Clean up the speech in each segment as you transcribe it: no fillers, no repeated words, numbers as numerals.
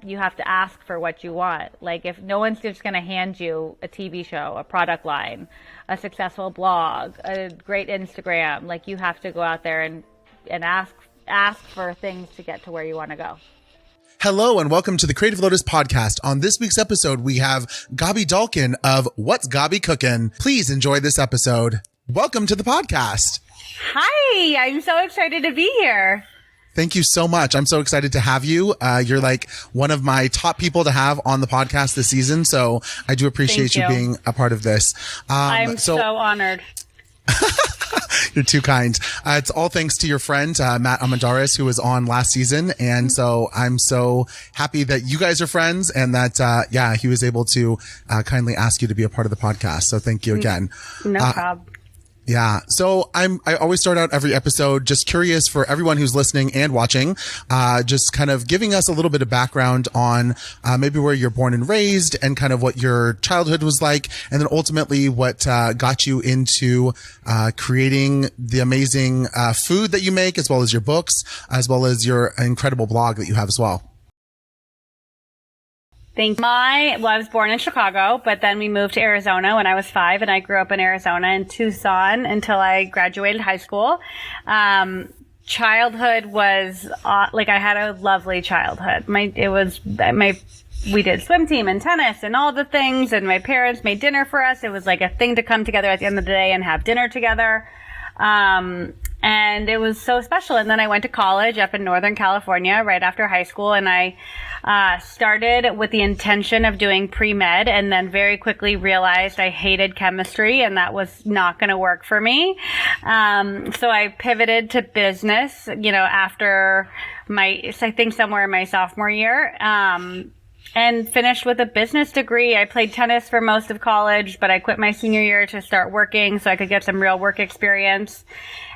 you have to ask for what you want. Like, if no one's just going to hand you a TV show, a product line, a successful blog, a great Instagram, like, you have to go out there and ask for things to get to where you want to go. Hello and welcome to the Creative Lotus Podcast. On this week's episode, we have Gaby Dalkin of What's Gaby Cookin'. Please enjoy this episode. Welcome to the podcast. Hi, I'm so excited to be here. Thank you so much. I'm so excited to have you. You're like one of my top people to have on the podcast this season. So I do appreciate you being a part of this. I'm so honored. You're too kind. It's all thanks to your friend, Matt Amadaris, who was on last season. And so I'm so happy that you guys are friends and that, he was able to kindly ask you to be a part of the podcast. So thank you again. No problem. Yeah. So I always start out every episode just curious for everyone who's listening and watching, just kind of giving us a little bit of background on, maybe where you're born and raised and kind of what your childhood was like. And then ultimately what, got you into, creating the amazing, food that you make, as well as your books, as well as your incredible blog that you have as well. Thank you. I was born in Chicago, but then we moved to Arizona when I was 5, and I grew up in Arizona in Tucson until I graduated high school. Childhood was I had a lovely childhood. We did swim team and tennis and all the things, and my parents made dinner for us. It was like a thing to come together at the end of the day and have dinner together. And it was so special. And then I went to college up in Northern California right after high school, and I started with the intention of doing pre-med, and then very quickly realized I hated chemistry and that was not going to work for me. So I pivoted to business, after I think somewhere in my sophomore year. And finished with a business degree. I played tennis for most of college, but I quit my senior year to start working so I could get some real work experience.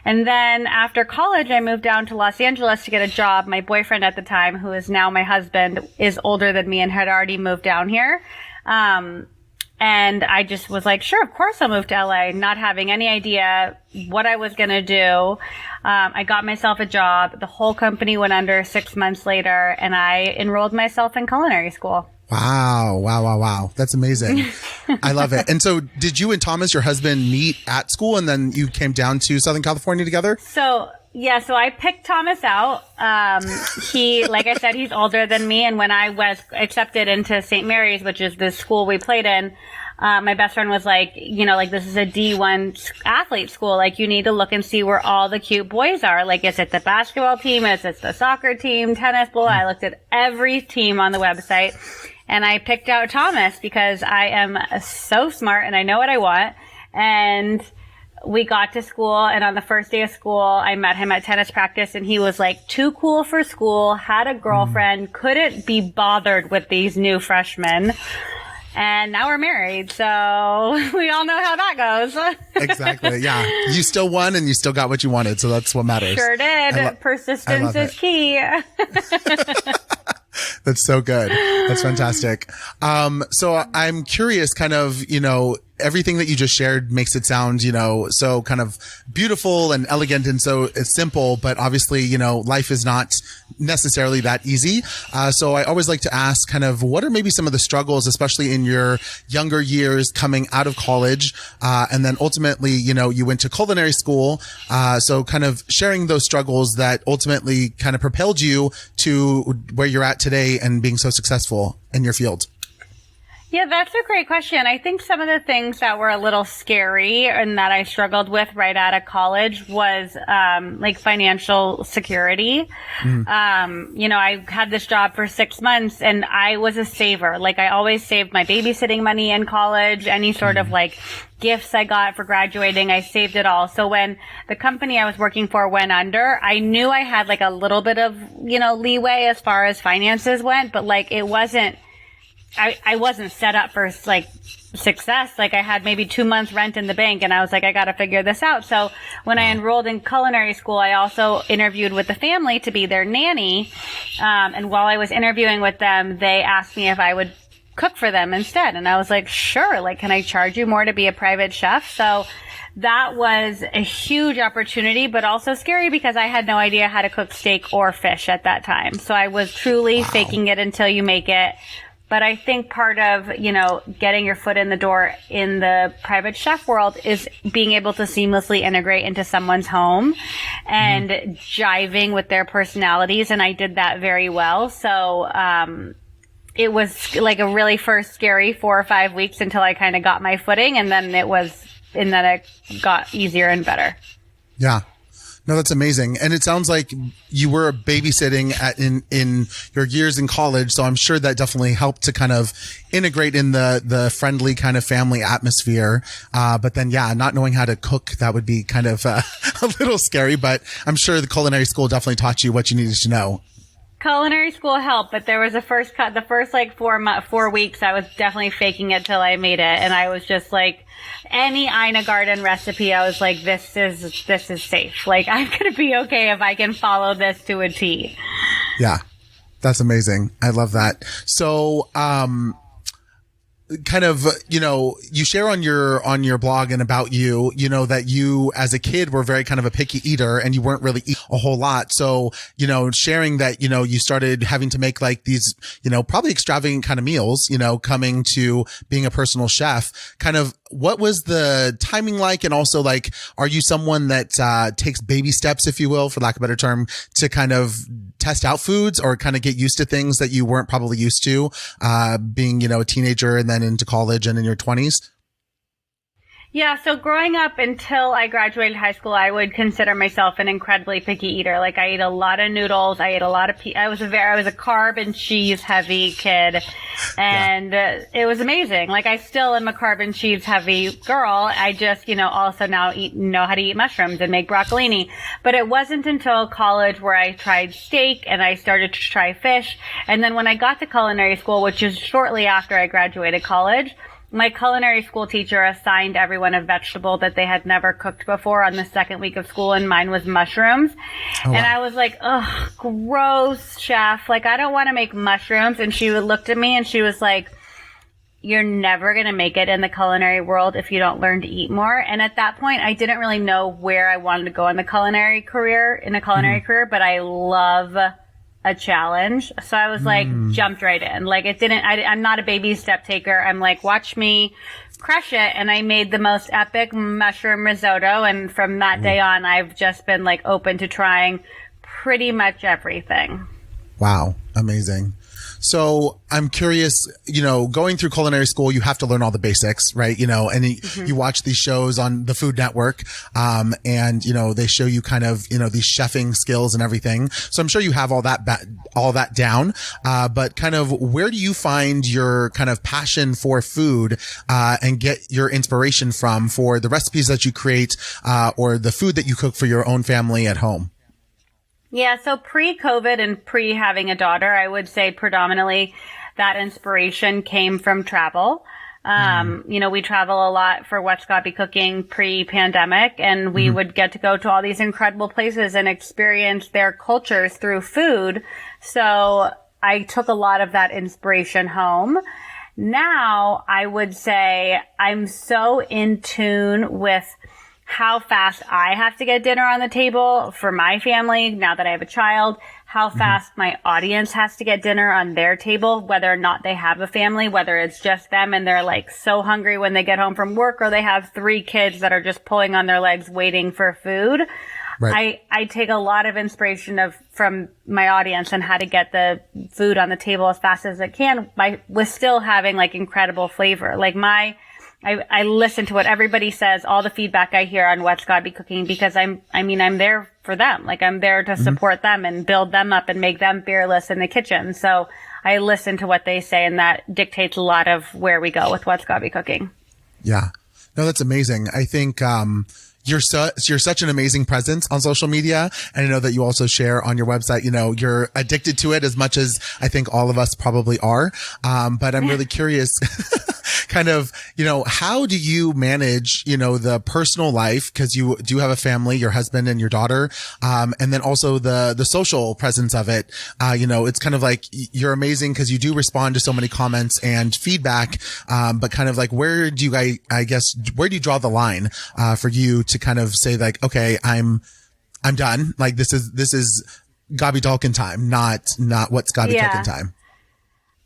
And then after college, I moved down to Los Angeles to get a job. My boyfriend at the time, who is now my husband, is older than me and had already moved down here. And I just was like, sure, of course I'll move to LA, not having any idea what I was going to do. I got myself a job. The whole company went under 6 months later, and I enrolled myself in culinary school. Wow. That's amazing. I love it. And so did you and Thomas, your husband, meet at school and then you came down to Southern California together? So I picked Thomas out. Like I said, he's older than me. And when I was accepted into St. Mary's, which is the school we played in, my best friend was like, this is a D1 athlete school. Like, you need to look and see where all the cute boys are. Like, is it the basketball team? Is it the soccer team? Tennis ball? I looked at every team on the website, and I picked out Thomas because I am so smart and I know what I want. And we got to school, and on the first day of school, I met him at tennis practice, and he was like too cool for school, had a girlfriend, couldn't be bothered with these new freshmen. And now we're married, so we all know how that goes. Exactly, yeah. You still won, and you still got what you wanted, so that's what matters. Sure did. Persistence is key. That's so good. That's fantastic. So I'm curious, kind of, everything that you just shared makes it sound, so kind of beautiful and elegant, and so it's simple, but obviously, life is not necessarily that easy. So I always like to ask kind of what are maybe some of the struggles, especially in your younger years coming out of college, and then ultimately, you went to culinary school. So kind of sharing those struggles that ultimately kind of propelled you to where you're at today and being so successful in your field. Yeah, that's a great question. I think some of the things that were a little scary and that I struggled with right out of college was like financial security. I had this job for 6 months and I was a saver. Like, I always saved my babysitting money in college, any sort of like gifts I got for graduating, I saved it all. So when the company I was working for went under, I knew I had like a little bit of, leeway as far as finances went, but like it wasn't, I wasn't set up for like success. Like, I had maybe 2 months rent in the bank, and I was like, I got to figure this out. So when I enrolled in culinary school, I also interviewed with the family to be their nanny. And while I was interviewing with them, they asked me if I would cook for them instead. And I was like, sure. Like, can I charge you more to be a private chef? So that was a huge opportunity, but also scary because I had no idea how to cook steak or fish at that time. So I was truly faking it until you make it. But I think part of, getting your foot in the door in the private chef world is being able to seamlessly integrate into someone's home and jiving with their personalities. And I did that very well. So, it was like a really first scary 4 or 5 weeks until I kind of got my footing. And then it got easier and better. Yeah. No, that's amazing. And it sounds like you were babysitting in your years in college. So I'm sure that definitely helped to kind of integrate in the friendly kind of family atmosphere. But then, not knowing how to cook, that would be kind of a little scary, but I'm sure the culinary school definitely taught you what you needed to know. Culinary school helped, but there was the first 4 weeks, I was definitely faking it till I made it. And I was just like, any Ina Garden recipe, I was like, this is safe. Like, I'm going to be okay if I can follow this to a T. Yeah. That's amazing. I love that. So, kind of, you share on your blog and about you, that you as a kid were very kind of a picky eater and you weren't really eating a whole lot. So, sharing that, you started having to make like these, probably extravagant kind of meals, coming to being a personal chef. Kind of what was the timing like? And also like, are you someone that, takes baby steps, if you will, for lack of a better term, to kind of test out foods or kind of get used to things that you weren't probably used to, being, a teenager and then into college and in your 20s? Yeah, so growing up until I graduated high school, I would consider myself an incredibly picky eater. Like I ate a lot of noodles, I ate a lot of I was a carb and cheese heavy kid, and it was amazing. Like I still am a carb and cheese heavy girl. I just, also now know how to eat mushrooms and make broccolini. But it wasn't until college where I tried steak and I started to try fish. And then when I got to culinary school, which is shortly after I graduated college, my culinary school teacher assigned everyone a vegetable that they had never cooked before on the second week of school, and mine was mushrooms. Oh, wow. And I was like, ugh, gross, chef. Like, I don't want to make mushrooms. And she looked at me and she was like, you're never going to make it in the culinary world if you don't learn to eat more. And at that point, I didn't really know where I wanted to go in a culinary career, but I love a challenge. So I was like, jumped right in. Like I'm not a baby step taker. I'm like, watch me crush it. And I made the most epic mushroom risotto. And from that day on, I've just been like open to trying pretty much everything. Wow. Amazing. So I'm curious, going through culinary school, you have to learn all the basics, right? And you watch these shows on the Food Network, and, they show you kind of, these chefing skills and everything. So I'm sure you have all that down. But kind of where do you find your kind of passion for food, and get your inspiration from for the recipes that you create, or the food that you cook for your own family at home? Yeah, so pre-COVID and pre-having a daughter, I would say predominantly that inspiration came from travel. We travel a lot for What's Gaby Cooking pre-pandemic, and we would get to go to all these incredible places and experience their cultures through food. So I took a lot of that inspiration home. Now, I would say I'm so in tune with how fast I have to get dinner on the table for my family now that I have a child, how fast my audience has to get dinner on their table, whether or not they have a family, whether it's just them and they're like so hungry when they get home from work, or they have 3 kids that are just pulling on their legs waiting for food. Right. I take a lot of inspiration from my audience and how to get the food on the table as fast as it can with still having like incredible flavor. Like I listen to what everybody says, all the feedback I hear on What's Gaby Cooking, because I'm there for them. Like I'm there to support them and build them up and make them fearless in the kitchen. So I listen to what they say, and that dictates a lot of where we go with What's Gaby Cooking. Yeah. No, that's amazing. I think, you're such an amazing presence on social media. And I know that you also share on your website, you're addicted to it as much as I think all of us probably are. But I'm really curious. kind of, how do you manage, the personal life? Cause you do have a family, your husband and your daughter. And then also the social presence of it. It's kind of like you're amazing because you do respond to so many comments and feedback. But kind of like, where do you draw the line, for you to kind of say like, okay, I'm done. Like this is Gaby Dalkin time, not what's Gaby Dalkin time.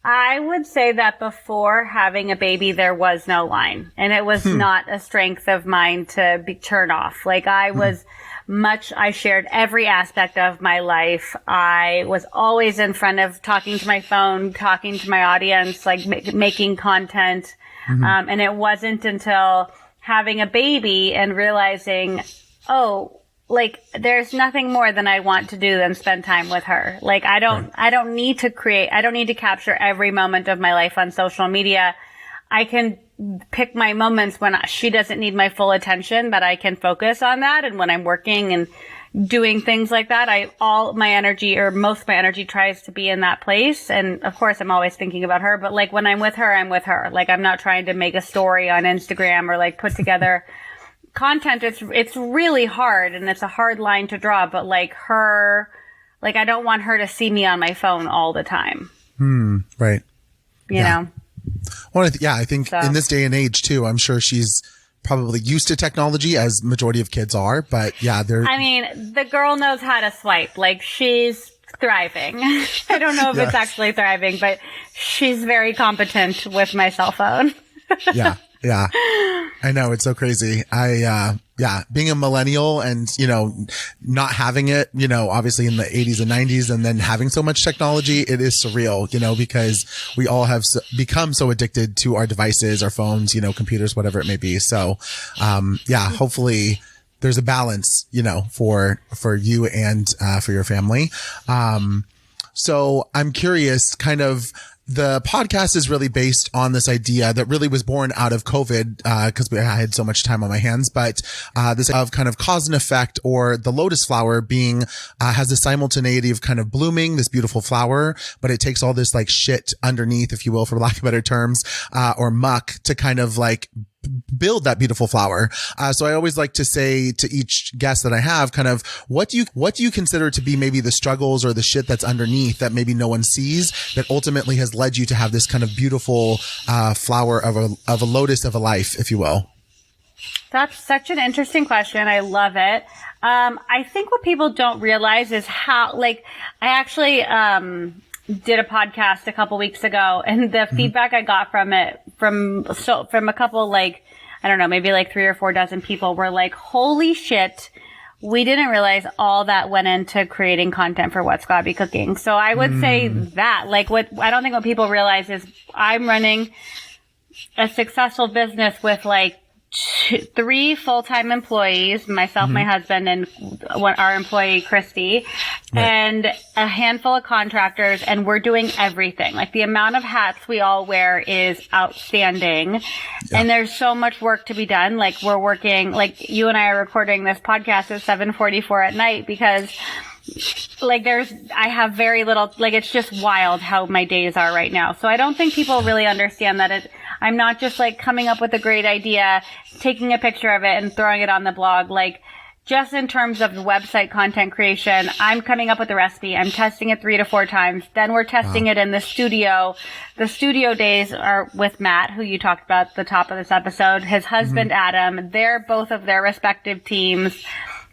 I would say that before having a baby, there was no line, and it was not a strength of mine to turn off. Like I shared every aspect of my life. I was always in front of talking to my phone, talking to my audience, like making content. And it wasn't until having a baby and realizing, like there's nothing more than I want to do than spend time with her. Like I don't need to capture every moment of my life on social media. I can pick my moments when she doesn't need my full attention, but I can focus on that. And when I'm working and doing things like that, most of my energy tries to be in that place. And of course, I'm always thinking about her, but like when I'm with her, I'm with her. Like I'm not trying to make a story on Instagram or like put together content. It's really hard, and it's a hard line to draw, but like I don't want her to see me on my phone all the time. Right. You know? Well, I think in this day and age too, I'm sure she's probably used to technology, as majority of kids are, but the girl knows how to swipe. Like she's thriving. I don't know if it's actually thriving, but she's very competent with my cell phone. Yeah. I know. It's so crazy. Being a millennial and, not having it, obviously in the 80s and 90s, and then having so much technology, it is surreal, because we all have become so addicted to our devices, our phones, computers, whatever it may be. So, hopefully there's a balance, for you and, for your family. So I'm curious, kind of, the podcast is really based on this idea that really was born out of COVID, because I had so much time on my hands, but this of kind of cause and effect, or the lotus flower being has the simultaneity of kind of blooming this beautiful flower, but it takes all this like shit underneath, if you will, for lack of better terms, or muck to kind of like build that beautiful flower. So I always like to say to each guest that I have, kind of, what do you consider to be maybe the struggles or the shit that's underneath that maybe no one sees, that ultimately has led you to have this kind of beautiful, flower of a lotus of a life, if you will? That's such an interesting question. I love it. I think what people don't realize is how, like, I actually, did a podcast a couple weeks ago, and the feedback I got from it, from a couple, like, I don't know, maybe like 3 or 4 dozen people were like, holy shit, we didn't realize all that went into creating content for What's Gaby Cooking. So I would say that, like, I don't think what people realize is I'm running a successful business with like 3 full-time employees, myself, my husband, and our employee, Christy, and a handful of contractors, and we're doing everything. Like, the amount of hats we all wear is outstanding, and there's so much work to be done. Like, we're working, like, you and I are recording this podcast at 7:44 at night because, like, I have very little, like, it's just wild how my days are right now. So I don't think people really understand that I'm not just like coming up with a great idea, taking a picture of it and throwing it on the blog. Like, just in terms of website content creation, I'm coming up with a recipe. I'm testing it 3 to 4 times. Then we're testing it in the studio. The studio days are with Matt, who you talked about at the top of this episode, his husband, Adam. They're both of their respective teams.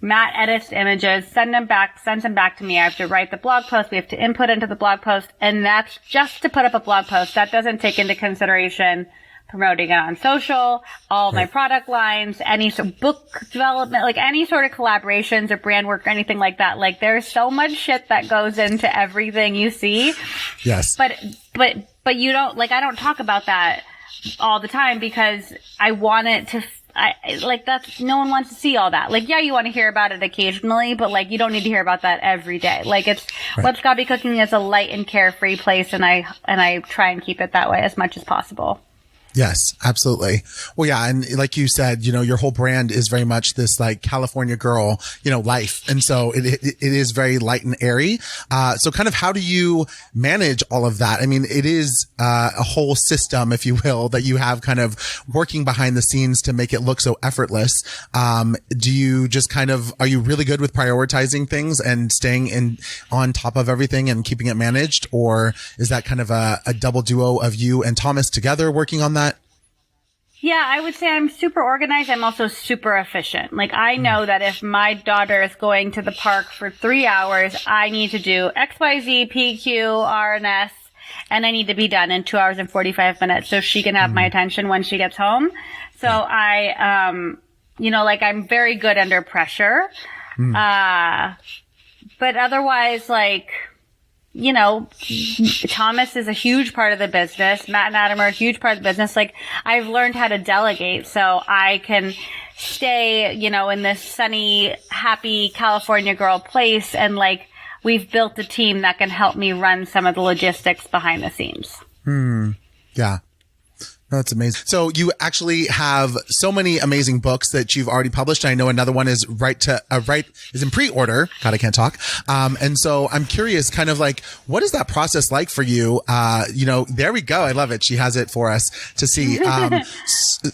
Matt edits images, sends them back to me. I have to write the blog post. We have to input into the blog post. And that's just to put up a blog post. That doesn't take into consideration promoting it on social, all my product lines, any sort of book development, like any sort of collaborations or brand work or anything like that. Like, there's so much shit that goes into everything you see. Yes. But you don't, like, I don't talk about that all the time because I want it to, no one wants to see all that. Like, yeah, you want to hear about it occasionally, but like, you don't need to hear about that every day. Like, What's Gaby Cooking is a light and carefree place, and I try and keep it that way as much as possible. Yes, absolutely. Well, yeah. And like you said, your whole brand is very much this like California girl, life. And so it is very light and airy. So kind of how do you manage all of that? I mean, it is a whole system, if you will, that you have kind of working behind the scenes to make it look so effortless. Do you just are you really good with prioritizing things and staying on top of everything and keeping it managed? Or is that kind of a double duo of you and Thomas together working on that? Yeah, I would say I'm super organized. I'm also super efficient. Like, I know that if my daughter is going to the park for 3 hours, I need to do X, Y, Z, P, Q, R, and S, and I need to be done in 2 hours and 45 minutes so she can have my attention when she gets home. So I'm very good under pressure. But otherwise, Thomas is a huge part of the business. Matt and Adam are a huge part of the business. Like, I've learned how to delegate so I can stay, in this sunny, happy California girl place. And we've built a team that can help me run some of the logistics behind the scenes. Yeah. That's amazing. So you actually have so many amazing books that you've already published. I know another one is is in pre-order. God, I can't talk. And so I'm curious, what is that process like for you? There we go. I love it. She has it for us to see.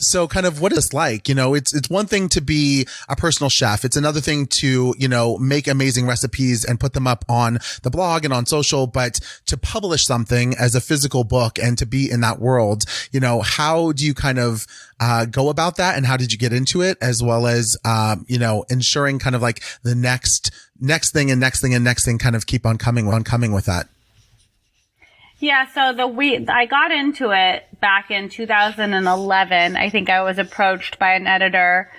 So what is this like? It's one thing to be a personal chef. It's another thing to, make amazing recipes and put them up on the blog and on social, but to publish something as a physical book and to be in that world, how do you go about that, and how did you get into it, as well as, ensuring the next thing and next thing and next thing keep on coming with that? Yeah. So I got into it back in 2011. I think I was approached by an editor.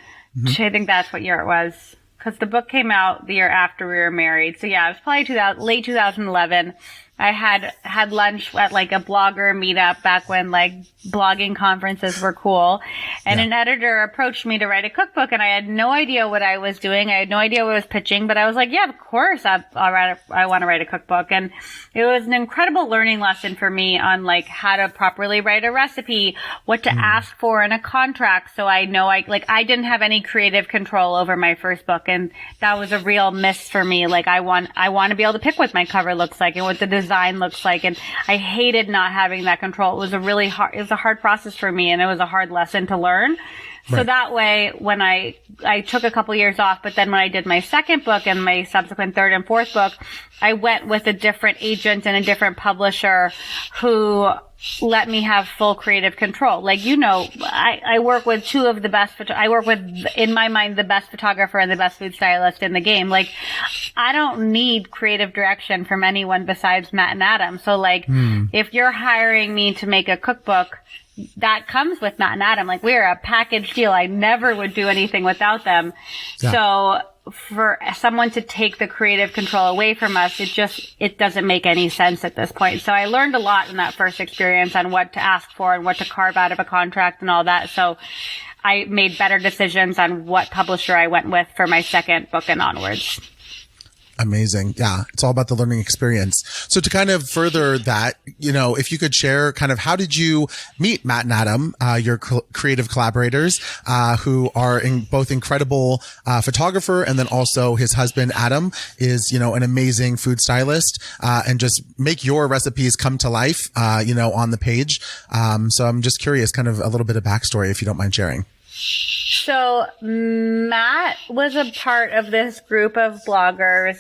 I think that's what year it was, because the book came out the year after we were married. So yeah, it was probably late 2011. I had lunch at a blogger meetup back when blogging conferences were cool. And an editor approached me to write a cookbook, and I had no idea what I was doing. I had no idea what I was pitching, but I was like, yeah, of course I want to write a cookbook. And it was an incredible learning lesson for me on how to properly write a recipe, what to ask for in a contract. So I know I didn't have any creative control over my first book. And that was a real miss for me. I want to be able to pick what my cover looks like and what the design looks like. And I hated not having that control. It was a hard process for me, and it was a hard lesson to learn. So that way, when I took a couple years off, but then when I did my second book and my subsequent third and fourth book, I went with a different agent and a different publisher who let me have full creative control. I work with two of the best, I work with, in my mind, the best photographer and the best food stylist in the game. I don't need creative direction from anyone besides Matt and Adam. So if you're hiring me to make a cookbook, that comes with Matt and Adam. We're a package deal. I never would do anything without them. Yeah. So for someone to take the creative control away from us, it doesn't make any sense at this point. So I learned a lot in that first experience on what to ask for and what to carve out of a contract and all that. So I made better decisions on what publisher I went with for my second book and onwards. Amazing. Yeah. It's all about the learning experience. So to further that, if you could share how did you meet Matt and Adam, your creative collaborators, who are both incredible, photographer, and then also his husband, Adam, is, an amazing food stylist, and just make your recipes come to life, on the page. So I'm just curious, a little bit of backstory, if you don't mind sharing. So Matt was a part of this group of bloggers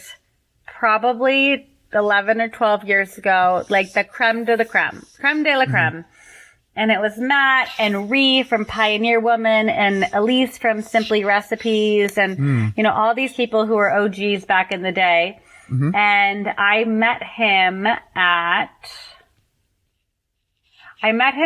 probably 11 or 12 years ago, the creme de la creme, creme de la creme. And it was Matt and Ree from Pioneer Woman and Elise from Simply Recipes and, all these people who were OGs back in the day. And I met him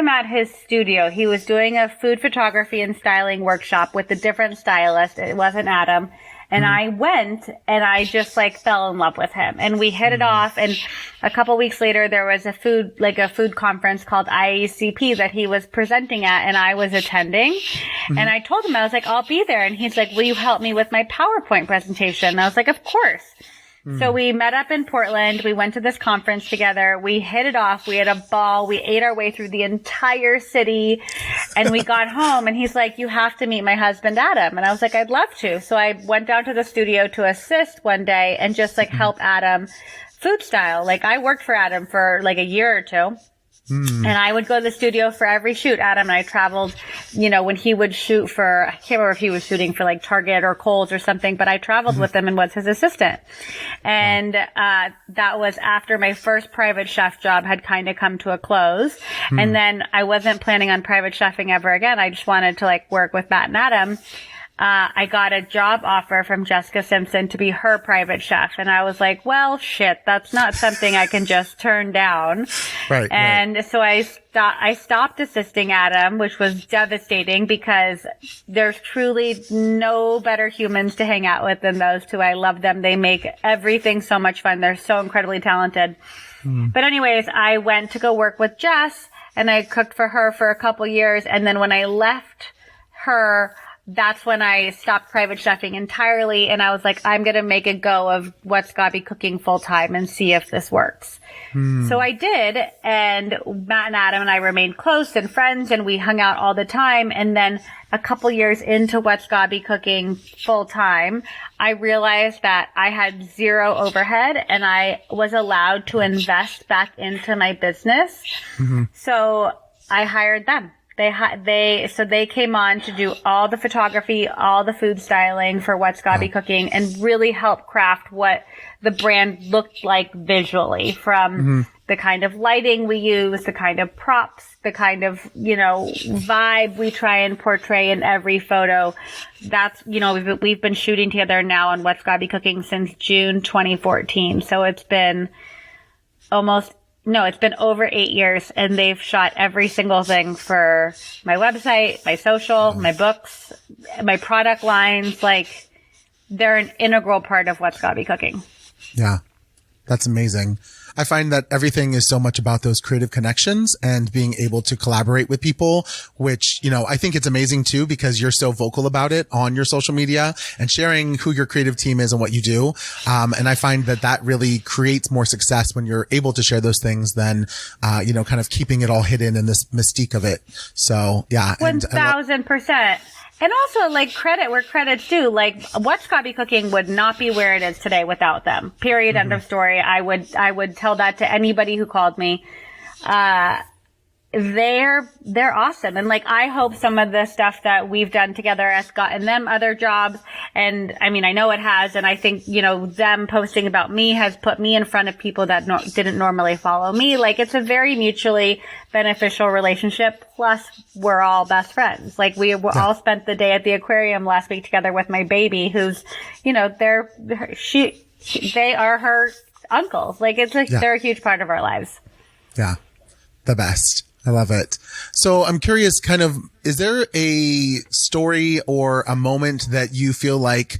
at his studio. He was doing a food photography and styling workshop with a different stylist. It wasn't Adam. And I went and I just fell in love with him, and we hit it off. And a couple weeks later, there was a food conference called IACP that he was presenting at, and I was attending. And I told him, I was I'll be there. And he's like, will you help me with my PowerPoint presentation? And I was like, of course. So we met up in Portland. We went to this conference together. We hit it off. We had a ball. We ate our way through the entire city, and we got home, and he's like, you have to meet my husband, Adam. And I was like, I'd love to. So I went down to the studio to assist one day and just like help Adam food style. Like I worked for Adam for like a year or two. And I would go to the studio for every shoot. Adam and I traveled, when he would shoot for, I can't remember if he was shooting for like Target or Kohl's or something, but I traveled with him and was his assistant. And, that was after my first private chef job had kind of come to a close. And then I wasn't planning on private chefing ever again. I just wanted to like work with Matt and Adam. I got a job offer from Jessica Simpson to be her private chef. And I was like, well, shit, that's not something I can just turn down. Right. And so I stopped assisting Adam, which was devastating because there's truly no better humans to hang out with than those two. I love them. They make everything so much fun. They're so incredibly talented. But anyways, I went to go work with Jess and I cooked for her for a couple years. And then when I left her, that's when I stopped private chefing entirely. And I was like, I'm going to make a go of What's Gaby Cooking full time and see if this works. So I did. And Matt and Adam and I remained close and friends, and we hung out all the time. And then a couple years into What's Gaby Cooking full time, I realized that I had zero overhead and I was allowed to invest back into my business. So I hired them. They came on to do all the photography, all the food styling for What's Gaby Cooking, and really help craft what the brand looked like visually, from the kind of lighting we use, the kind of props, the kind of, vibe we try and portray in every photo. That's, we've been shooting together now on What's Gaby Cooking since June 2014. So it's been it's been over 8 years, and they've shot every single thing for my website, my social, my books, my product lines. Like, they're an integral part of What's Gaby Cooking. Yeah, that's amazing. I find that everything is so much about those creative connections and being able to collaborate with people, which, I think it's amazing too, because you're so vocal about it on your social media and sharing who your creative team is and what you do. And I find that really creates more success when you're able to share those things than, kind of keeping it all hidden in this mystique of it. So yeah. 1,000%. And also, like, credit where credit's due. Like, What's Gaby Cooking would not be where it is today without them. Period. End of story. I would tell that to anybody who called me. They're awesome. And like, I hope some of the stuff that we've done together has gotten them other jobs. And I mean, I know it has. And I think, them posting about me has put me in front of people that didn't normally follow me. Like, it's a very mutually beneficial relationship. Plus, we're all best friends. Like, we all spent the day at the aquarium last week together with my baby, who's, they are her uncles. Like, they're a huge part of our lives. Yeah. The best. I love it. So I'm curious, is there a story or a moment that you feel like,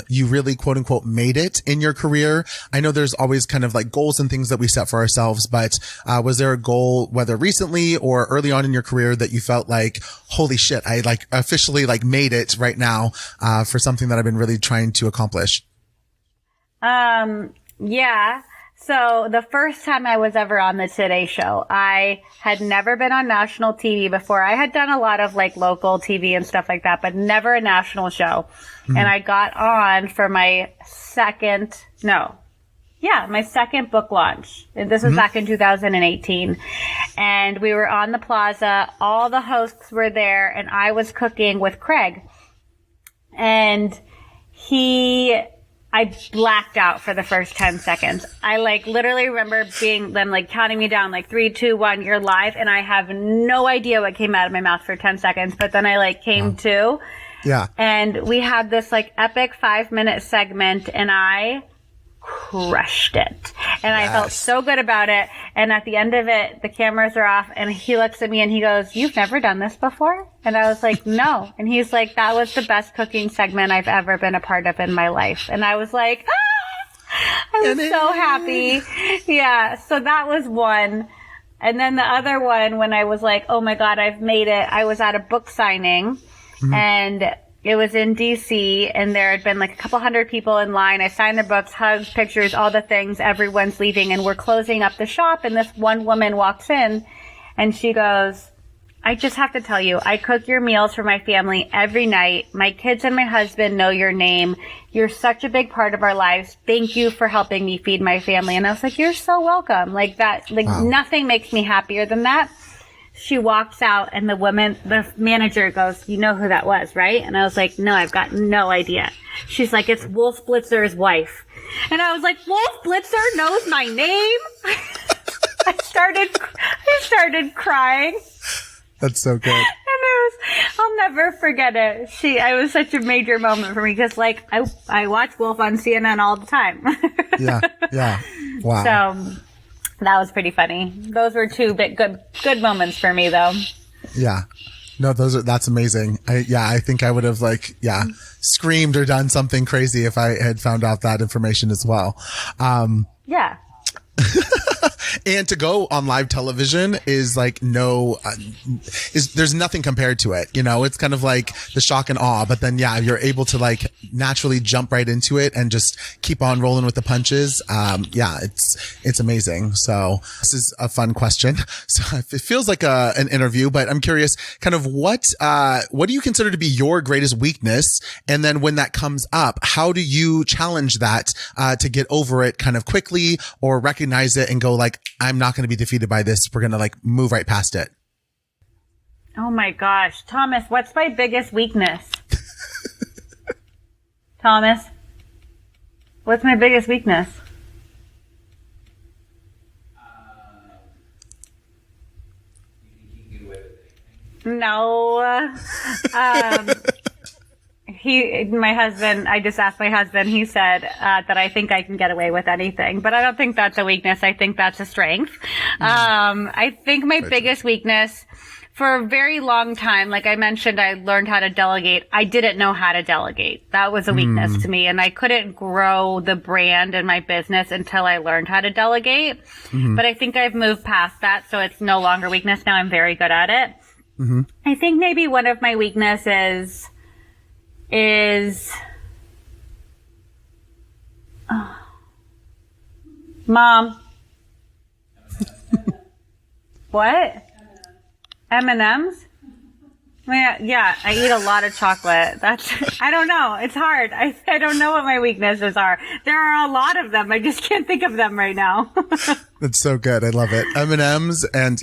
you really quote unquote made it in your career? I know there's always kind of like goals and things that we set for ourselves, but, was there a goal, whether recently or early on in your career, that you felt like, holy shit, I like officially like made it right now, for something that I've been really trying to accomplish? Yeah. So the first time I was ever on the Today Show, I had never been on national TV before. I had done a lot of like local TV and stuff like that, but never a national show. And I got on for my second book launch. This was back in 2018. And we were on the plaza. All the hosts were there, and I was cooking with Craig. And I blacked out for the first 10 seconds. I like literally remember them like counting me down like 3, 2, 1, you're live. And I have no idea what came out of my mouth for 10 seconds. But then I like came to. Yeah. And we had this like epic 5-minute segment, and I crushed it. And I felt so good about it. And at the end of it, the cameras are off, and he looks at me and he goes, "You've never done this before?" And I was like, "No." And he's like, "That was the best cooking segment I've ever been a part of in my life." And I was like, I was so happy. Yeah. So that was one. And then the other one, when I was like, oh my God, I've made it. I was at a book signing, and It was in DC, and there had been like a couple hundred people in line. I signed their books, hugs, pictures, all the things. Everyone's leaving, and we're closing up the shop. And this one woman walks in, and she goes, I just have to tell you, I cook your meals for my family every night. My kids and my husband know your name. You're such a big part of our lives. Thank you for helping me feed my family. And I was like, you're so welcome. Like that, like wow. Nothing makes me happier than that. She walks out, and the manager goes, you know who that was, right? And I was like, no, I've got no idea. She's like, it's Wolf Blitzer's wife. And I was like, Wolf Blitzer knows my name? I started crying. That's so good. And I'll never forget it. It was such a major moment for me because, like, I watch Wolf on CNN all the time. Yeah. Wow. So that was pretty funny. Those were two good moments for me, though. Yeah. No, that's amazing. I think I would have screamed or done something crazy if I had found out that information as well. Yeah. And to go on live television is like there's nothing compared to it. You know, it's kind of like the shock and awe, but then, you're able to like naturally jump right into it and just keep on rolling with the punches. It's amazing. So this is a fun question. So it feels like an interview, but I'm curious kind of what do you consider to be your greatest weakness? And then when that comes up, how do you challenge that, to get over it kind of quickly or recognize it and go like, I'm not going to be defeated by this. We're going to like move right past it. Oh my gosh. Thomas, what's my biggest weakness? Thomas, what's my biggest weakness? No. My husband, I just asked my husband, he said that I think I can get away with anything, but I don't think that's a weakness. I think that's a strength. I think my biggest weakness for a very long time, like I mentioned, I learned how to delegate. I didn't know how to delegate. That was a weakness to me, and I couldn't grow the brand and my business until I learned how to delegate. But I think I've moved past that, so it's no longer weakness. Now I'm very good at it. I think maybe one of my weaknesses is Mom. What? M&Ms? Yeah, I eat a lot of chocolate. I don't know. It's hard. I don't know what my weaknesses are. There are a lot of them. I just can't think of them right now. That's so good. I love it. M&Ms and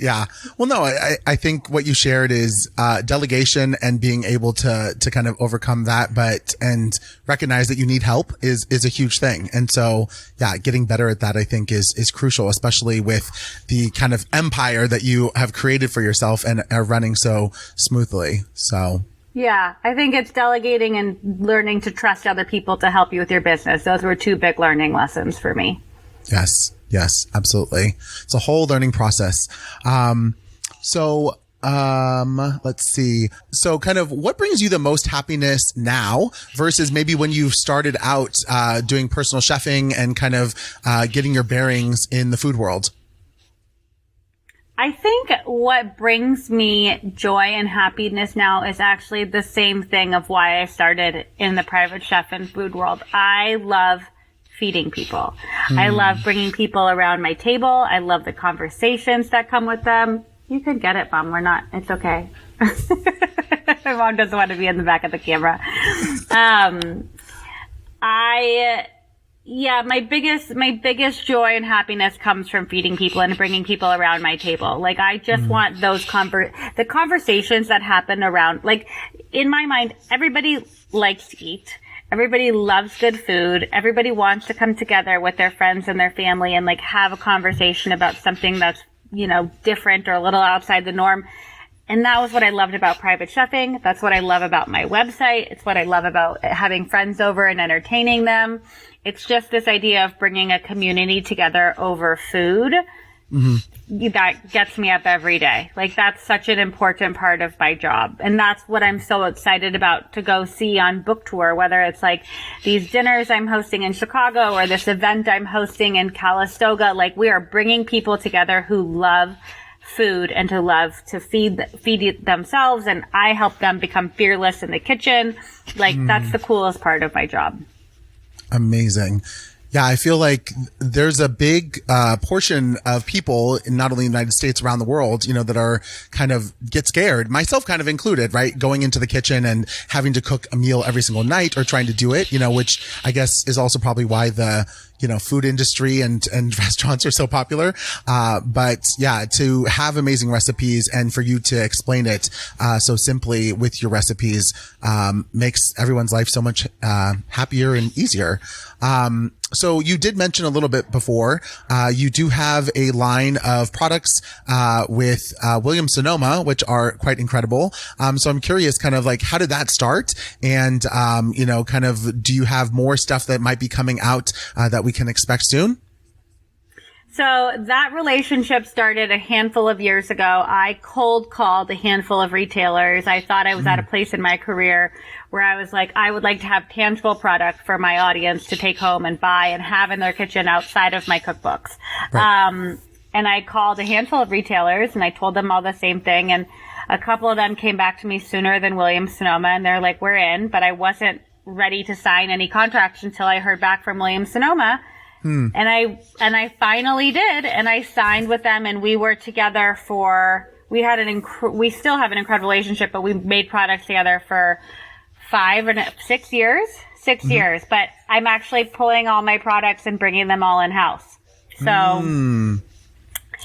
well, no, I think what you shared is, delegation and being able to kind of overcome that, and recognize that you need help is a huge thing. And so, getting better at that, I think is crucial, especially with the kind of empire that you have created for yourself and are running so smoothly. So. Yeah, I think it's delegating and learning to trust other people to help you with your business. Those were two big learning lessons for me. Yes, absolutely. It's a whole learning process. Let's see. So kind of what brings you the most happiness now versus maybe when you started out, doing personal chefing and kind of, getting your bearings in the food world? I think what brings me joy and happiness now is actually the same thing of why I started in the private chef and food world. I love feeding people. I love bringing people around my table. I love the conversations that come with them. You can get it, Mom. We're not. It's okay. My mom doesn't want to be in the back of the camera. My biggest joy and happiness comes from feeding people and bringing people around my table. Like, I just want those the conversations that happen around, like, in my mind, everybody likes to eat. Everybody loves good food. Everybody wants to come together with their friends and their family and like have a conversation about something that's, different or a little outside the norm. And that was what I loved about private chefing. That's what I love about my website. It's what I love about having friends over and entertaining them. It's just this idea of bringing a community together over food. That gets me up every day. Like, that's such an important part of my job. And that's what I'm so excited about to go see on book tour, whether it's like these dinners I'm hosting in Chicago or this event I'm hosting in Calistoga. Like, we are bringing people together who love food and to love to feed it themselves. And I help them become fearless in the kitchen. Like that's the coolest part of my job. Amazing. Yeah, I feel like there's a big portion of people, not only in the United States, around the world, that are kind of get scared, myself kind of included, right? Going into the kitchen and having to cook a meal every single night or trying to do it, which I guess is also probably why the food industry and restaurants are so popular. But yeah, to have amazing recipes and for you to explain it, so simply with your recipes, makes everyone's life so much, happier and easier. So you did mention a little bit before, you do have a line of products, with, Williams-Sonoma, which are quite incredible. So I'm curious kind of like, how did that start? And, kind of, do you have more stuff that might be coming out, that we can expect soon? So that relationship started a handful of years ago. I cold called a handful of retailers. I thought I was at a place in my career where I was like, I would like to have tangible product for my audience to take home and buy and have in their kitchen outside of my cookbooks. Right. And I called a handful of retailers and I told them all the same thing. And a couple of them came back to me sooner than Williams-Sonoma, and they're like, we're in, but I wasn't ready to sign any contracts until I heard back from Williams-Sonoma. And I finally did, and I signed with them, and we were together we still have an incredible relationship, but we made products together for 6 years, but I'm actually pulling all my products and bringing them all in-house. So,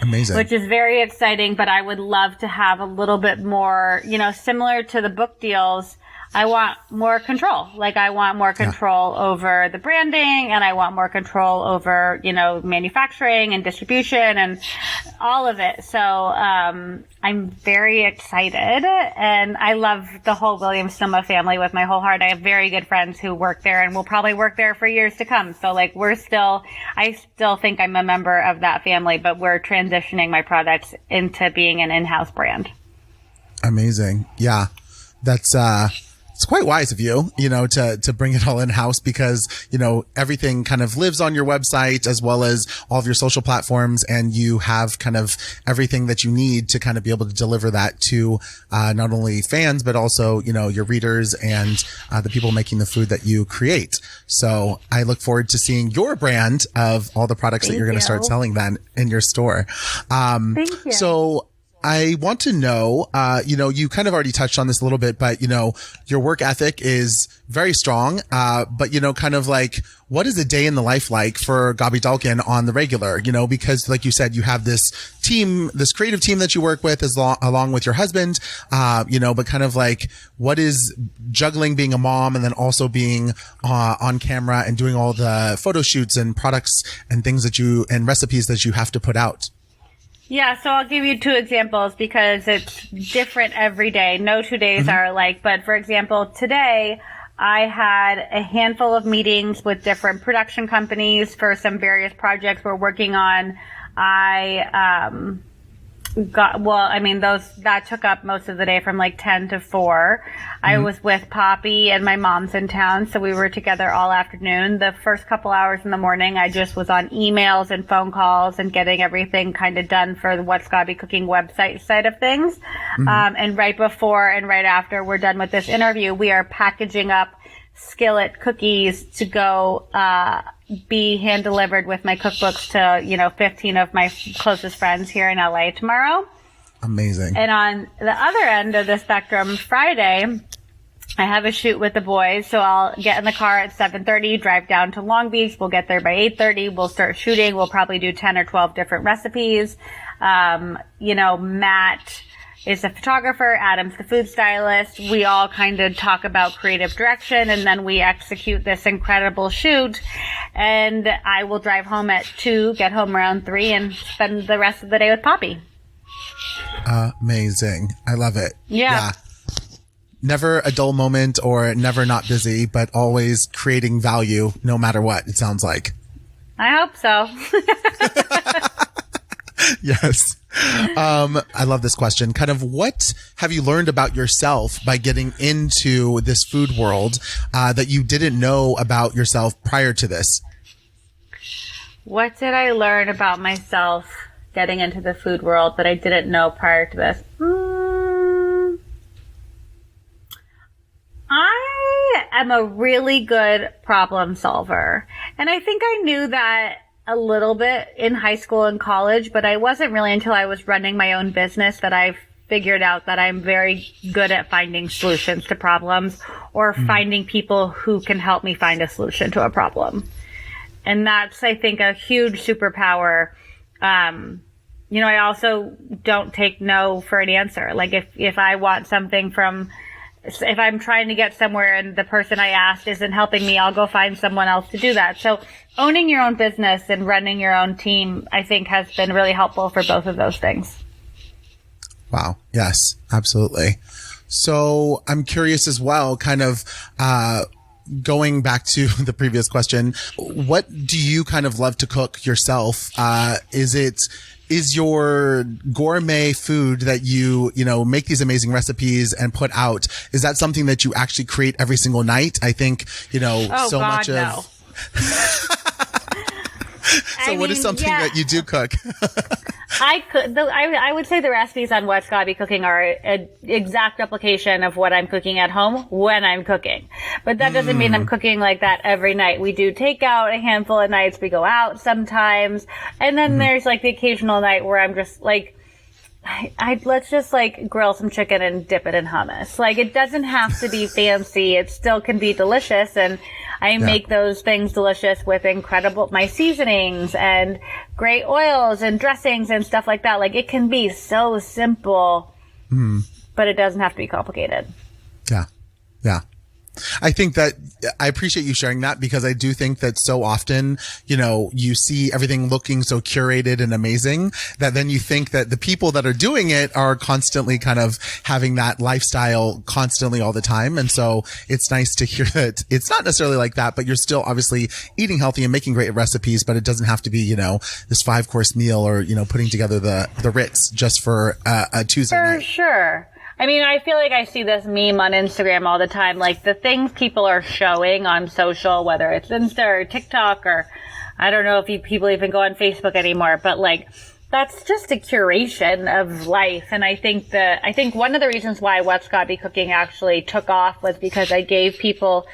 amazing. Which is very exciting, but I would love to have a little bit more, similar to the book deals. I want more control. Like I want more control over the branding, and I want more control over, manufacturing and distribution and all of it. So, I'm very excited, and I love the whole Williams-Sonoma family with my whole heart. I have very good friends who work there and will probably work there for years to come. So like I still think I'm a member of that family, but we're transitioning my products into being an in-house brand. Amazing. Yeah. That's, it's quite wise of you, to bring it all in house because, everything kind of lives on your website as well as all of your social platforms. And you have kind of everything that you need to kind of be able to deliver that to, not only fans, but also, your readers and, the people making the food that you create. So I look forward to seeing your brand of all the products that you're going to start selling then in your store. Thank you. So I want to know, you kind of already touched on this a little bit, but, your work ethic is very strong. But, kind of like, what is a day in the life like for Gaby Dalkin on the regular, because like you said, you have this team, this creative team that you work with along with your husband, but kind of like, what is juggling being a mom and then also being, on camera and doing all the photo shoots and products and things and recipes that you have to put out? Yeah, so I'll give you 2 examples because it's different every day. No 2 days are alike. But for example, today I had a handful of meetings with different production companies for some various projects we're working on. That took up most of the day from like 10 to 4. I was with Poppy and my mom's in town, so we were together all afternoon. The first couple hours in the morning, I just was on emails and phone calls and getting everything kind of done for the What's Gaby Cooking website side of things. And right before and right after we're done with this interview, we are packaging up skillet cookies to go, be hand delivered with my cookbooks to, 15 of my closest friends here in LA tomorrow. Amazing. And on the other end of the spectrum, Friday, I have a shoot with the boys. So I'll get in the car at 7:30, drive down to Long Beach. We'll get there by 8:30. We'll start shooting. We'll probably do 10 or 12 different recipes. Matt is a photographer. Adam's the food stylist. We all kind of talk about creative direction, and then we execute this incredible shoot. And I will drive home at 2, get home around 3, and spend the rest of the day with Poppy. Amazing. I love it. Yeah. Never a dull moment or never not busy, but always creating value no matter what, it sounds like. I hope so. Yes. I love this question. Kind of what have you learned about yourself by getting into this food world that you didn't know about yourself prior to this? What did I learn about myself? getting into the food world that I didn't know prior to this? I am a really good problem solver. And I think I knew that a little bit in high school and college, but I wasn't really until I was running my own business that I figured out that I'm very good at finding solutions to problems or finding people who can help me find a solution to a problem. And that's, I think, a huge superpower. I also don't take no for an answer. Like if I want something if I'm trying to get somewhere and the person I asked isn't helping me, I'll go find someone else to do that. So owning your own business and running your own team, I think, has been really helpful for both of those things. Wow. Yes, absolutely. So I'm curious as well, kind of, going back to the previous question, what do you kind of love to cook yourself? Is your gourmet food that you make these amazing recipes and put out, is that something that you actually create every single night? I think, much no. So what is something that you do cook? I would say the recipes on What's Gaby Cooking are an exact replication of what I'm cooking at home when I'm cooking. But that doesn't mean I'm cooking like that every night. We do takeout a handful of nights. We go out sometimes. And then there's like the occasional night where I'm just like, let's just like grill some chicken and dip it in hummus. Like, it doesn't have to be fancy. It still can be delicious. And I make those things delicious with my seasonings and great oils and dressings and stuff like that. Like, it can be so simple, but it doesn't have to be complicated. Yeah. Yeah. I think that I appreciate you sharing that, because I do think that so often, you see everything looking so curated and amazing that then you think that the people that are doing it are constantly kind of having that lifestyle constantly all the time. And so it's nice to hear that it's not necessarily like that, but you're still obviously eating healthy and making great recipes, but it doesn't have to be, this 5-course meal or, putting together the Ritz just for a Tuesday night. For sure. I mean, I feel like I see this meme on Instagram all the time, like the things people are showing on social, whether it's Insta or TikTok, or I don't know if people even go on Facebook anymore, but like, that's just a curation of life. And I think one of the reasons why What's Gaby Cooking actually took off was because I gave people,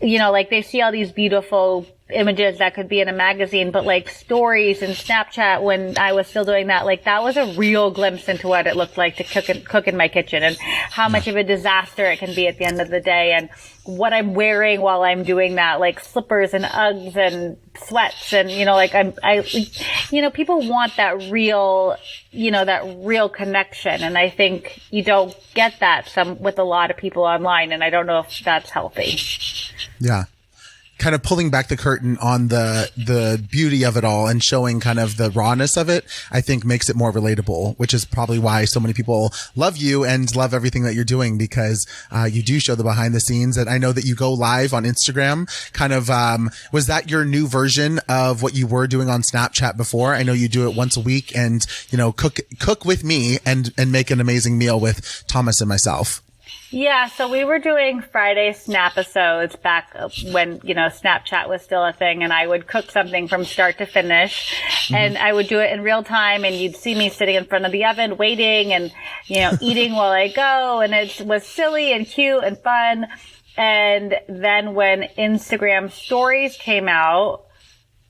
like, they see all these beautiful images that could be in a magazine, but like stories and Snapchat when I was still doing that, like, that was a real glimpse into what it looked like to cook in my kitchen and how much of a disaster it can be at the end of the day, and what I'm wearing while I'm doing that, like slippers and Uggs and sweats, and people want that real connection, and I think you don't get that with a lot of people online, and I don't know if that's healthy. Yeah. Kind of pulling back the curtain on the beauty of it all and showing kind of the rawness of it, I think makes it more relatable, which is probably why so many people love you and love everything that you're doing, because you do show the behind the scenes. And I know that you go live on Instagram. Kind of, was that your new version of what you were doing on Snapchat before? I know you do it once a week and, cook with me and make an amazing meal with Thomas and myself. Yeah, so we were doing Friday Snap-episodes back when, Snapchat was still a thing, and I would cook something from start to finish, and I would do it in real time, and you'd see me sitting in front of the oven waiting and, eating while I go, and it was silly and cute and fun. And then when Instagram stories came out,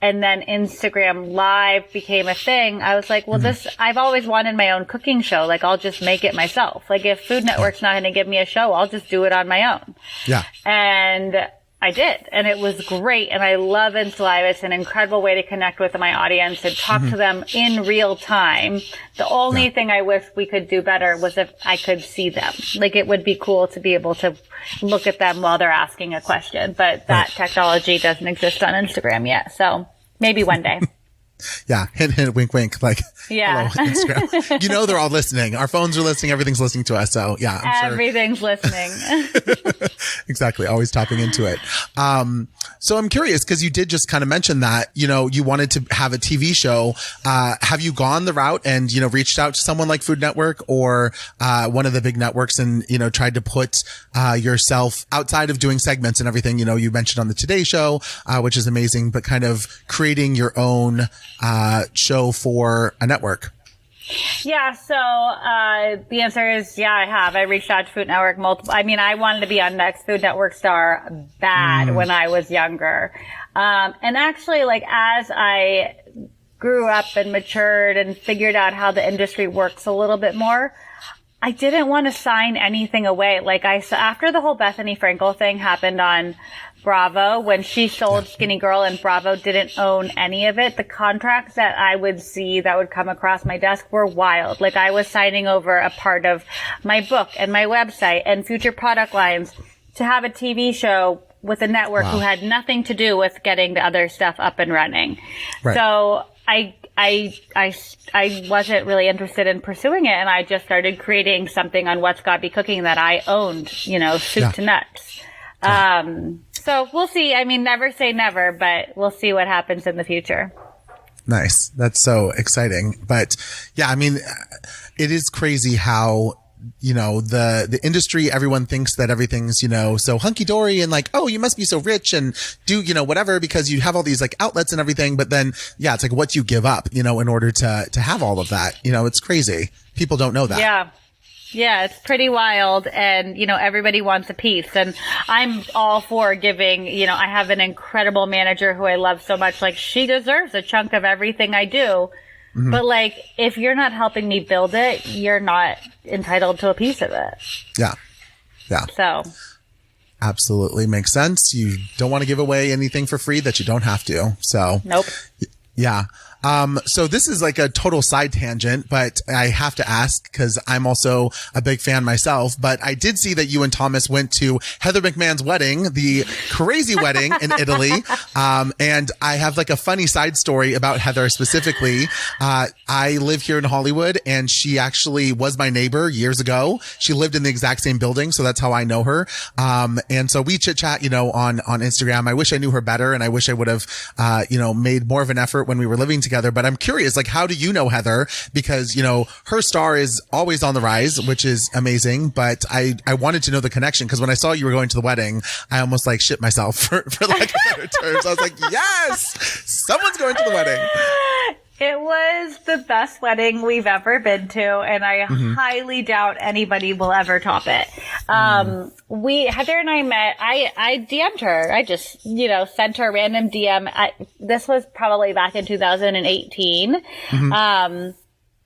and then Instagram Live became a thing, I was like, well, I've always wanted my own cooking show. Like, I'll just make it myself. Like, if Food Network's not going to give me a show, I'll just do it on my own. Yeah. And I did. And it was great. And I love Insta Live. It's an incredible way to connect with my audience and talk to them in real time. The only thing I wish we could do better was if I could see them. Like, it would be cool to be able to look at them while they're asking a question. But that technology doesn't exist on Instagram yet. So maybe one day. Yeah. Hint, hint, wink, wink. Like, yeah. Hello, Instagram. They're all listening. Our phones are listening. Everything's listening to us. So yeah, I'm everything's listening. Exactly. Always tapping into it. So I'm curious, because you did just kind of mention that, you wanted to have a TV show. Have you gone the route and, reached out to someone like Food Network or, one of the big networks and, tried to put, yourself outside of doing segments and everything? You mentioned on the Today Show, which is amazing, but kind of creating your own show for a network? Yeah, so the answer is I have. I reached out to Food Network multiple. I mean, I wanted to be on Next Food Network Star bad when I was younger. And actually, like, as I grew up and matured and figured out how the industry works a little bit more, I didn't want to sign anything away. Like, after the whole Bethany Frankel thing happened on Bravo, when she sold Skinny Girl and Bravo didn't own any of it, the contracts that I would see that would come across my desk were wild. Like, I was signing over a part of my book and my website and future product lines to have a TV show with a network who had nothing to do with getting the other stuff up and running. Right. So I wasn't really interested in pursuing it, and I just started creating something on What's Gaby Cooking that I owned, soup to nuts. So we'll see. I mean, never say never, but we'll see what happens in the future. Nice. That's so exciting. But yeah, I mean, it is crazy how, the industry, everyone thinks that everything's, so hunky dory and like, oh, you must be so rich and do, whatever, because you have all these like outlets and everything. But then, yeah, it's like what you give up, in order to have all of that, it's crazy. People don't know that. Yeah. Yeah, it's pretty wild, and, everybody wants a piece, and I'm all for giving, I have an incredible manager who I love so much, like, she deserves a chunk of everything I do, but, like, if you're not helping me build it, you're not entitled to a piece of it. Yeah. Yeah. So. Absolutely makes sense. You don't want to give away anything for free that you don't have to, so. Nope. Yeah. So this is like a total side tangent, but I have to ask because I'm also a big fan myself, but I did see that you and Thomas went to Heather McMahon's wedding, the crazy wedding in Italy. And I have like a funny side story about Heather specifically. I live here in Hollywood and she actually was my neighbor years ago. She lived in the exact same building. So that's how I know her. And so we chit chat, on Instagram. I wish I knew her better and I wish I would have, made more of an effort when we were living together. But I'm curious, like, how do you know Heather? Because, her star is always on the rise, which is amazing. But I wanted to know the connection because when I saw you were going to the wedding, I almost like shit myself for lack of better terms. I was like, yes, someone's going to the wedding. It was the best wedding we've ever been to, and I highly doubt anybody will ever top it. Heather and I met, I DM'd her. I just, sent her a random DM. This was probably back in 2018.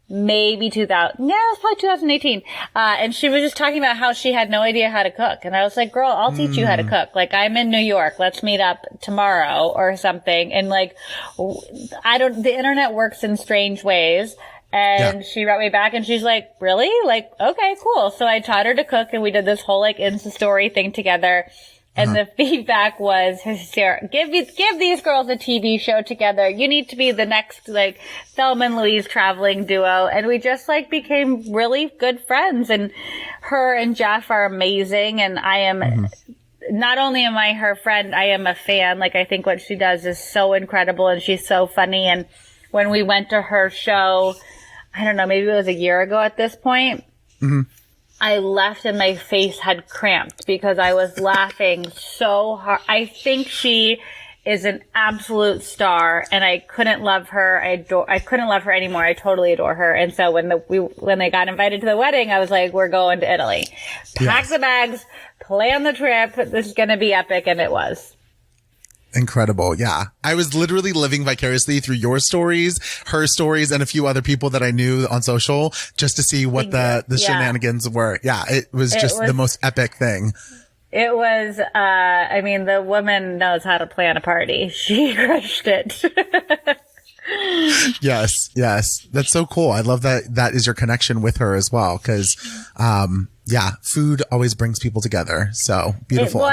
Maybe 2000. Yeah, it was probably 2018. And she was just talking about how she had no idea how to cook. And I was like, girl, I'll teach you how to cook. Like, I'm in New York. Let's meet up tomorrow or something. And like, the internet works in strange ways. And she wrote me back and she's like, really? Like, okay, cool. So I taught her to cook and we did this whole like Insta story thing together. And the feedback was hysterical. Give these girls a TV show together. You need to be the next, like, Thelma and Louise traveling duo. And we just, like, became really good friends. And her and Jeff are amazing. And I am, not only am I her friend, I am a fan. Like, I think what she does is so incredible and she's so funny. And when we went to her show, I don't know, maybe it was a year ago at this point. I left and my face had cramped because I was laughing so hard. I think she is an absolute star and I couldn't love her. I couldn't love her anymore. I totally adore her. And so when they got invited to the wedding, I was like, we're going to Italy. Pack the bags, plan the trip. This is going to be epic. And it was. Incredible. Yeah. I was literally living vicariously through your stories, her stories, and a few other people that I knew on social just to see what the shenanigans were. Yeah. It was the most epic thing. It was, the woman knows how to plan a party. She crushed it. Yes. That's so cool. I love that is your connection with her as well. Cause, food always brings people together. So beautiful.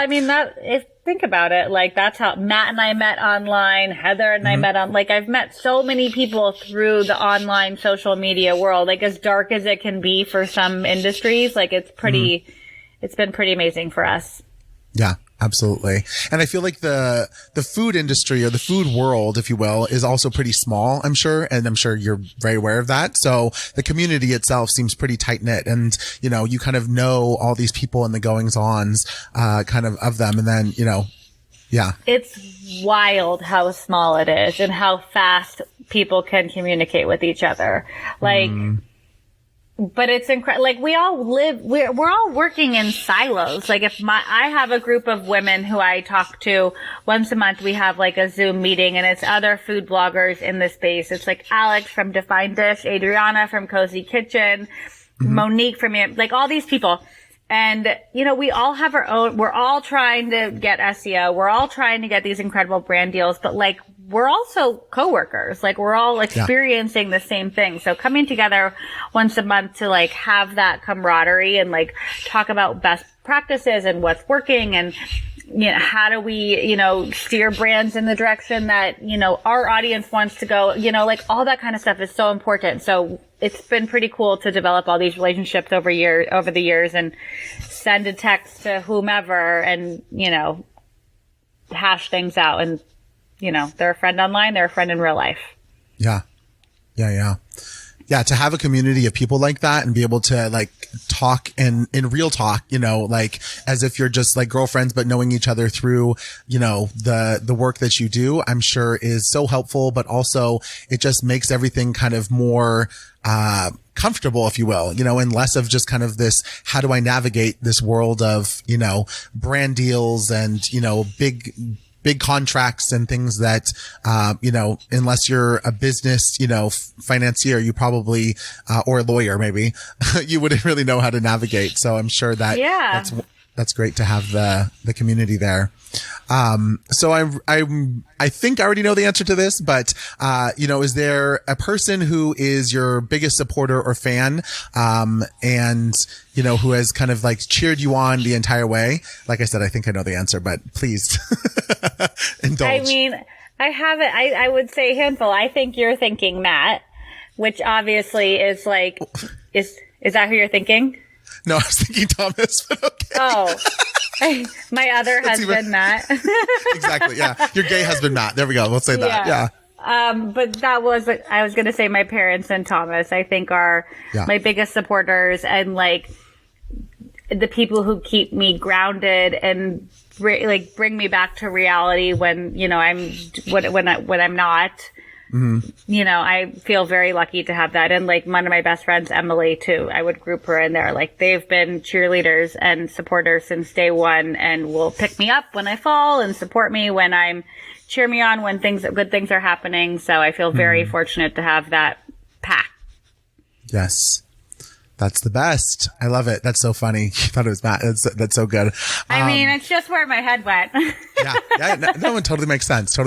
Think about it. Like, that's how Matt and I met online. Heather and I met on, like, I've met so many people through the online social media world, like, as dark as it can be for some industries. Like, it's been pretty amazing for us. Yeah, absolutely. And I feel like the food industry or the food world, if you will, is also pretty small, I'm sure. And I'm sure you're very aware of that. So the community itself seems pretty tight knit and, you kind of know all these people and the goings ons, kind of them. And then, yeah. It's wild how small it is and how fast people can communicate with each other. Like, but it's incredible. Like we're all working in silos. Like I have a group of women who I talk to once a month. We have like a Zoom meeting, and it's other food bloggers in the space. It's like Alex from Define Dish, Adriana from Cozy Kitchen, Monique from, like all these people. And, you know, we all have our own, we're all trying to get SEO. We're all trying to get these incredible brand deals, but like, we're also coworkers. Like, we're all experiencing the same thing. So coming together once a month to like have that camaraderie and like talk about best practices and what's working and, you know, how do we, you know, steer brands in the direction that, you know, our audience wants to go, you know, like all that kind of stuff is so important. So it's been pretty cool to develop all these relationships over the years and send a text to whomever and, you know, hash things out. And, you know, they're a friend online, they're a friend in real life. Yeah. Yeah, to have a community of people like that and be able to like talk in real talk, you know, like as if you're just like girlfriends, but knowing each other through, you know, the work that you do, I'm sure is so helpful, but also it just makes everything kind of more, comfortable, if you will, you know, and less of just kind of this, how do I navigate this world of, you know, brand deals and, you know, big contracts and things that, you know, unless you're a business, you know, financier, you probably, or a lawyer, maybe you wouldn't really know how to navigate. So I'm sure that that's great to have the community there. So I think I already know the answer to this, but, you know, is there a person who is your biggest supporter or fan, and, you know, who has kind of like cheered you on the entire way? Like I said, I think I know the answer, but please indulge. I mean, I would say a handful. I think you're thinking Matt, which obviously is like, is that who you're thinking? No, I was thinking Thomas, but okay. Oh. My other husband, Matt. Exactly. Yeah. Your gay husband, Matt. There we go. We'll say that. Yeah. But that was, I was going to say my parents and Thomas, I think are my biggest supporters and like the people who keep me grounded and like bring me back to reality when, you know, when I'm not. You know, I feel very lucky to have that. And like one of my best friends, Emily, too, I would group her in there. Like they've been cheerleaders and supporters since day one and will pick me up when I fall and support me when cheer me on when good things are happening. So I feel very fortunate to have that pack. Yes. That's the best. I love it. That's so funny. You thought it was Matt. That's so good. I mean, it's just where my head went. Yeah. No, it totally makes sense.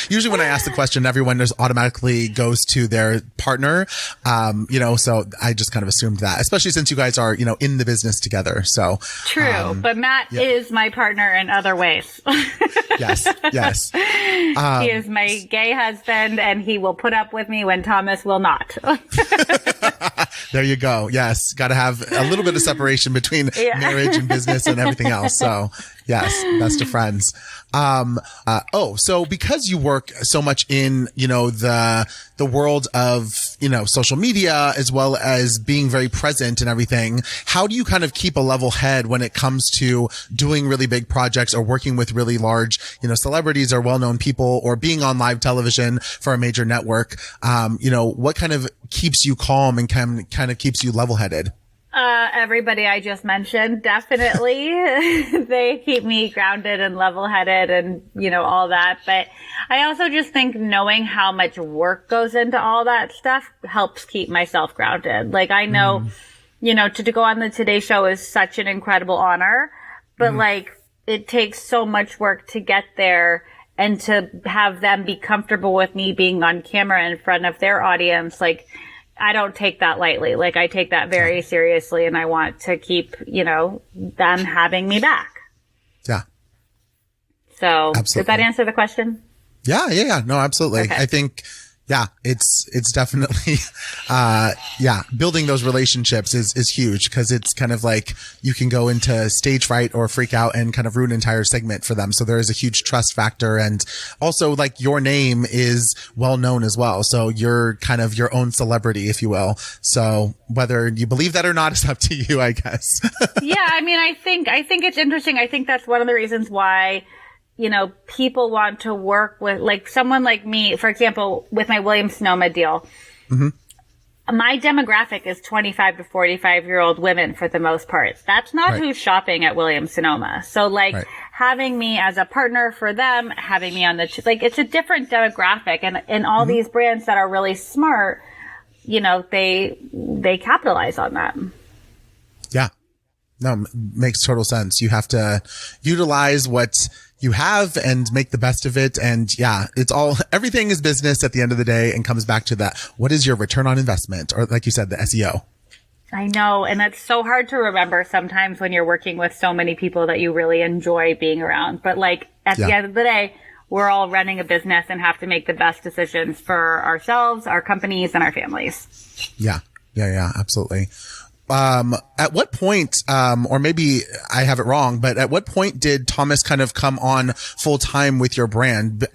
Usually when I ask the question, everyone just automatically goes to their partner. You know, so I just kind of assumed that, especially since you guys are, you know, in the business together. So true. But Matt is my partner in other ways. Yes. He is my gay husband and he will put up with me when Thomas will not. There you go. Yes. Got to have a little bit of separation between marriage and business and everything else. So yes, best of friends. So because you work so much in, you know, the world of, you know, social media, as well as being very present and everything, how do you kind of keep a level head when it comes to doing really big projects or working with really large, you know, celebrities or well-known people or being on live television for a major network? You know, what kind of keeps you calm and kind of keeps you level-headed? Everybody I just mentioned, definitely. They keep me grounded and level-headed and, you know, all that. But I also just think knowing how much work goes into all that stuff helps keep myself grounded. Like, I know, you know, to go on the Today Show is such an incredible honor, but like, it takes so much work to get there and to have them be comfortable with me being on camera in front of their audience. Like, I don't take that lightly. Like, I take that very seriously, and I want to keep, you know, them having me back. Yeah. So, absolutely. Does that answer the question? Yeah. No, absolutely. Okay. I think, it's definitely, building those relationships is huge, because it's kind of like you can go into stage fright or freak out and kind of ruin an entire segment for them. So there is a huge trust factor. And also, like, your name is well known as well. So you're kind of your own celebrity, if you will. So whether you believe that or not is up to you, I guess. Yeah. I mean, I think it's interesting. I think that's one of the reasons why people want to work with, like, someone like me, for example, with my Williams-Sonoma deal. Mm-hmm. My demographic is 25 to 45-year-old women for the most part. That's not who's shopping at Williams-Sonoma. So, like, having me as a partner for them, having me on it's a different demographic. And all these brands that are really smart, they capitalize on that. Yeah. No, makes total sense. You have to utilize what you have and make the best of it. And yeah, everything is business at the end of the day, and comes back to that. What is your return on investment? Or like you said, the SEO. I know. And that's so hard to remember sometimes when you're working with so many people that you really enjoy being around. But like at the end of the day, we're all running a business and have to make the best decisions for ourselves, our companies, and our families. Yeah. Absolutely. At what point, or maybe I have it wrong, but at what point did Thomas kind of come on full time with your brand?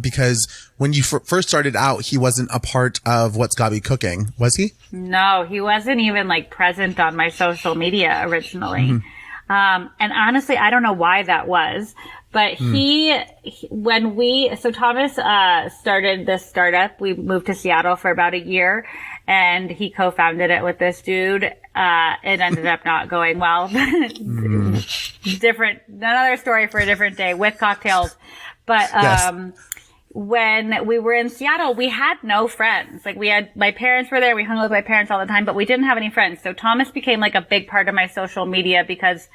Because when you first started out, he wasn't a part of What's Gaby Cooking, was he? No, he wasn't even like present on my social media originally. Mm-hmm. And honestly, I don't know why that was, but so Thomas, started this startup, we moved to Seattle for about a year. And he co-founded it with this dude. It ended up not going well. Another story for a different day with cocktails. But, when we were in Seattle, we had no friends. Like my parents were there. We hung out with my parents all the time, but we didn't have any friends. So Thomas became like a big part of my social media because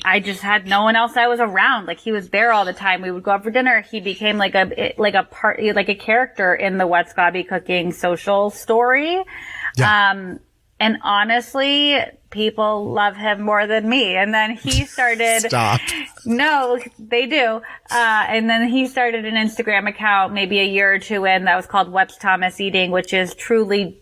I just had no one else I was around. Like he was there all the time. We would go out for dinner. He became like a character in the What's Gaby Cooking social story. Yeah. And honestly, people love him more than me. And then he started. Stop. No, they do. And then he started an Instagram account maybe a year or two in that was called What's Thomas Eating, which is truly,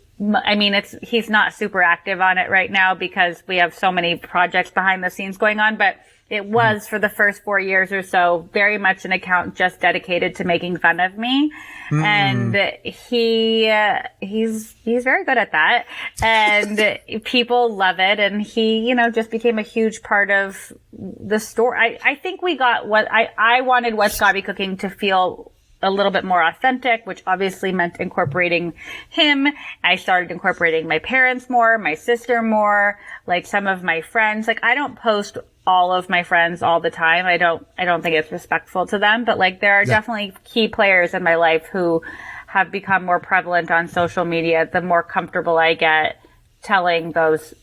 he's not super active on it right now because we have so many projects behind the scenes going on, but it was for the first 4 years or so very much an account just dedicated to making fun of me. And he's very good at that, and people love it. And he, just became a huge part of the story. I think we got I wanted What's Gaby Cooking to feel a little bit more authentic, which obviously meant incorporating him. I started incorporating my parents more, my sister more, like some of my friends. Like I don't post all of my friends all the time. I don't think it's respectful to them, but like there are definitely key players in my life who have become more prevalent on social media the more comfortable I get telling those,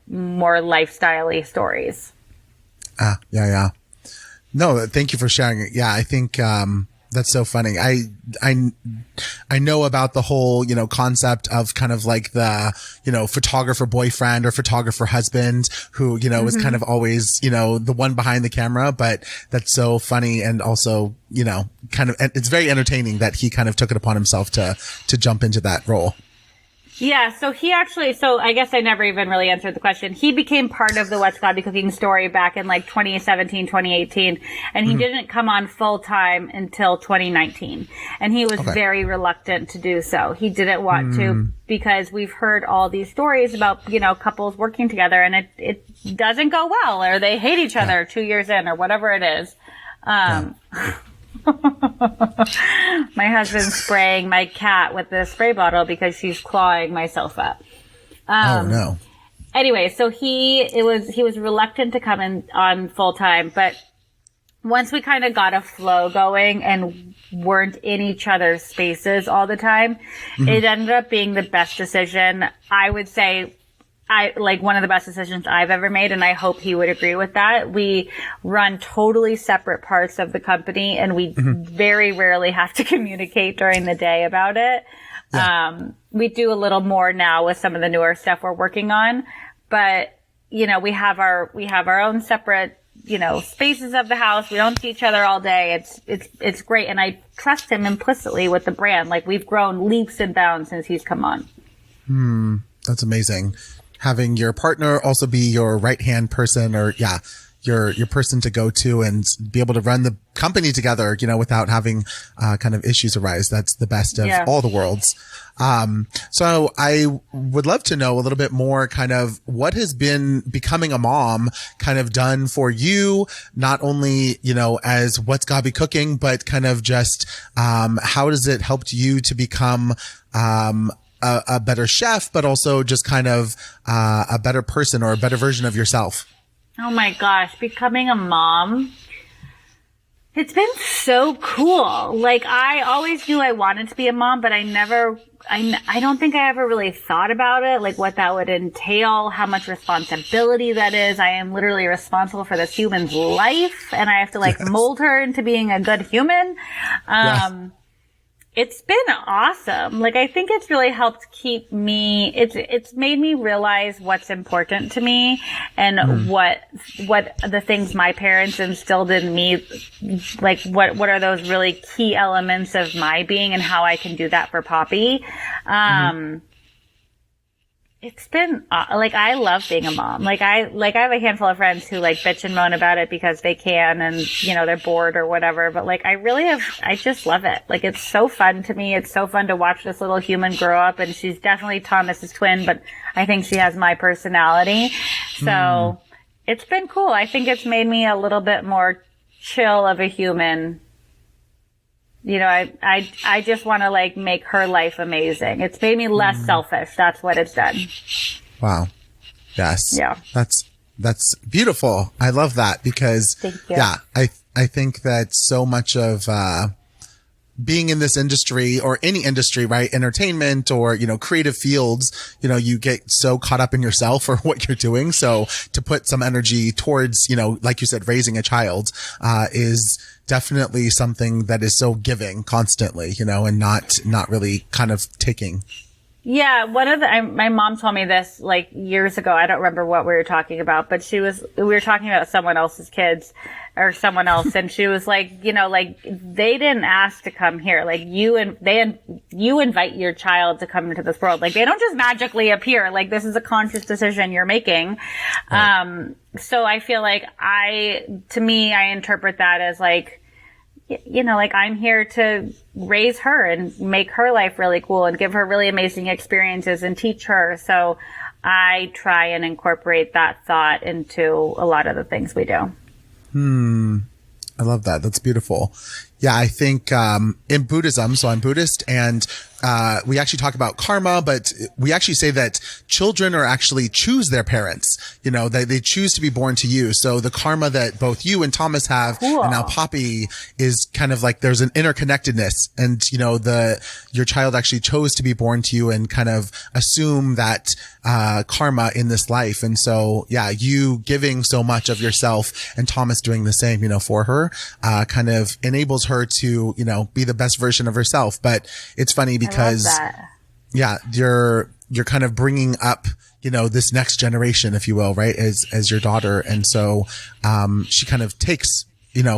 more lifestyle-y stories. Yeah. No, thank you for sharing it. Yeah, I think, that's so funny. I know about the whole, concept of kind of like the, photographer boyfriend or photographer husband who, is kind of always, the one behind the camera, but that's so funny. And also, kind of, it's very entertaining that he kind of took it upon himself to jump into that role. Yeah, so I guess I never even really answered the question. He became part of the What's Gaby Cooking story back in like 2017, 2018, and he didn't come on full time until 2019. And he was very reluctant to do so. He didn't want to because we've heard all these stories about, couples working together and it doesn't go well, or they hate each other 2 years in, or whatever it is. My husband's spraying my cat with the spray bottle because she's clawing my sofa. Oh no. Anyway, so he was reluctant to come in on full time, but once we kind of got a flow going and weren't in each other's spaces all the time, it ended up being the best decision. I would say one of the best decisions I've ever made, and I hope he would agree with that. We run totally separate parts of the company, and we very rarely have to communicate during the day about it. Yeah. We do a little more now with some of the newer stuff we're working on, but we have our own separate, spaces of the house. We don't see each other all day. It's great. And I trust him implicitly with the brand. Like we've grown leaps and bounds since he's come on. That's amazing. Having your partner also be your right-hand person, or your person to go to and be able to run the company together, without having, kind of issues arise. That's the best of all the worlds. So I would love to know a little bit more kind of what has been becoming a mom kind of done for you, not only, as What's Gaby Cooking, but kind of just, how does it helped you to become, a better chef, but also just kind of, a better person or a better version of yourself? Oh my gosh, becoming a mom. It's been so cool. Like, I always knew I wanted to be a mom, but I don't think I ever really thought about it, like what that would entail, how much responsibility that is. I am literally responsible for this human's life, and I have to mold her into being a good human. It's been awesome. Like, I think it's really helped keep me, it's made me realize what's important to me and what the things my parents instilled in me, like what are those really key elements of my being and how I can do that for Poppy. It's been, I love being a mom. I have a handful of friends who bitch and moan about it because they can and, they're bored or whatever. But I just love it. It's so fun to me. It's so fun to watch this little human grow up, and she's definitely Thomas's twin, but I think she has my personality. So it's been cool. I think it's made me a little bit more chill of a human. I just want to make her life amazing. It's made me less selfish. That's what it's done. Wow. Yes. Yeah. That's beautiful. I love that because Thank you. I think that so much of, being in this industry or any industry, right? Entertainment or, creative fields, you get so caught up in yourself or what you're doing. So to put some energy towards, like you said, raising a child, is definitely something that is so giving constantly, and not really kind of taking. Yeah, my mom told me this years ago. I don't remember what we were talking about, but we were talking about someone else's kids or someone else, and she was like, they didn't ask to come here. You invite your child to come into this world. They don't just magically appear. This is a conscious decision you're making. Right. So I feel I interpret that as I'm here to raise her and make her life really cool and give her really amazing experiences and teach her. So I try and incorporate that thought into a lot of the things we do. I love that. That's beautiful. Yeah, I think, in Buddhism, so I'm Buddhist, and, we actually talk about karma, but we actually say that children are actually choose their parents. They choose to be born to you. So the karma that both you and Thomas have, cool. And now Poppy is kind of there's an interconnectedness, and, your child actually chose to be born to you and kind of assume that, karma in this life. And so, yeah, you giving so much of yourself and Thomas doing the same, for her, kind of enables her to, be the best version of herself. But it's funny because, yeah, you're kind of bringing up, this next generation, if you will, right, as your daughter. And so, she kind of takes,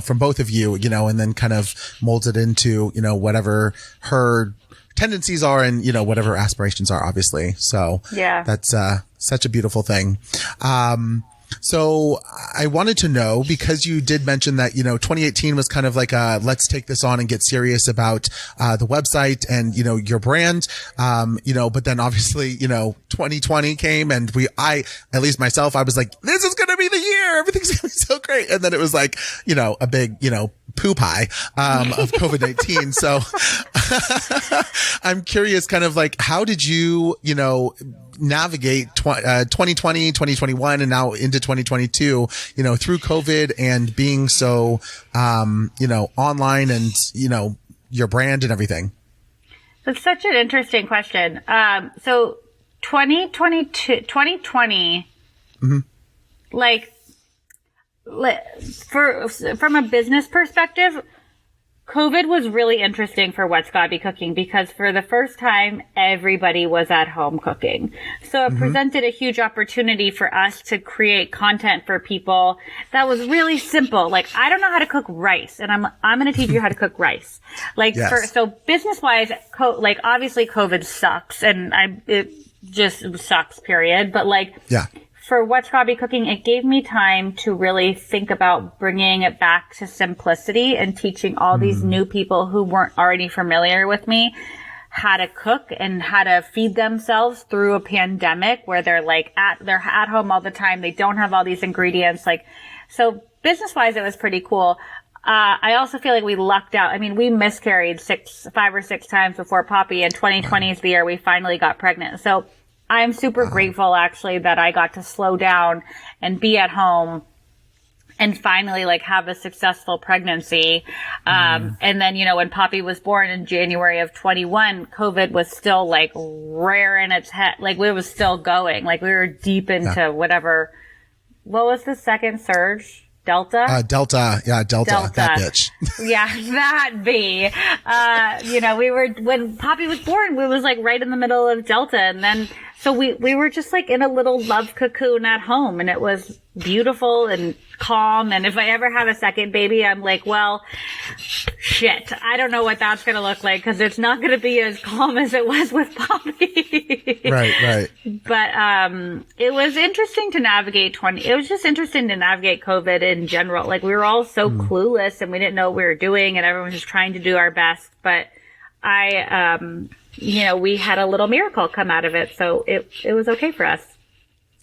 from both of you, and then kind of molds it into, whatever her tendencies are and, whatever aspirations are, obviously. So yeah, that's, such a beautiful thing. So I wanted to know, because you did mention that, 2018 was kind of let's take this on and get serious about, the website and, your brand. But then obviously, 2020 came and at least myself, I was like, this is going to be the year. Everything's going to be so great. And then it was a big, poo pie, of COVID-19. So I'm curious kind of how did you, navigate 2020, 2021, and now into 2022, through COVID and being so, online and, your brand and everything? That's such an interesting question. So 2020, from a business perspective, COVID was really interesting for What's Gaby Cooking because for the first time, everybody was at home cooking. So it presented a huge opportunity for us to create content for people that was really simple. I don't know how to cook rice, and I'm going to teach you how to cook rice. Yes. So business-wise, obviously COVID sucks, and it just sucks, period. But yeah. for What's Gaby Cooking, it gave me time to really think about bringing it back to simplicity and teaching all these new people who weren't already familiar with me how to cook and how to feed themselves through a pandemic where they're like they're at home all the time. They don't have all these ingredients. Like, so business wise, it was pretty cool. I also feel like we lucked out. I mean, we miscarried 5 or 6 times before Poppy, and 2020 is the year we finally got pregnant. So I'm super grateful actually that I got to slow down and be at home and finally like have a successful pregnancy. And then, you know, when Poppy was born in January of 21, COVID was still like rearing its head. Like we was still going, like we were deep into what was the second surge? Delta? Delta. That bitch. Yeah, that be. You know, when Poppy was born, we was like right in the middle of Delta. And then, so we were just like in a little love cocoon at home, and it was beautiful and calm. And if I ever have a second baby, I'm like, well, shit, I don't know what that's going to look like, because it's not going to be as calm as it was with Poppy. Right. But it was interesting to navigate it was just interesting to navigate COVID in general. Like we were all so clueless and we didn't know what we were doing, and everyone was just trying to do our best. But you know, we had a little miracle come out of it. So it was okay for us.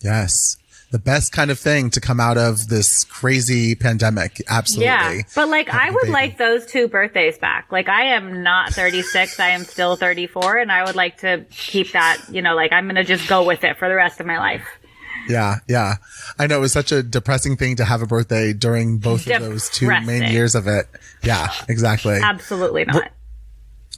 Yes. The best kind of thing to come out of this crazy pandemic. Absolutely. Yeah. But like, I would like those 2 birthdays back. Like I am not 36. I am still 34. And I would like to keep that, you know, like I'm going to just go with it for the rest of my life. Yeah. I know it was such a depressing thing to have a birthday during both of those 2 main years of it. Yeah, exactly. Absolutely not.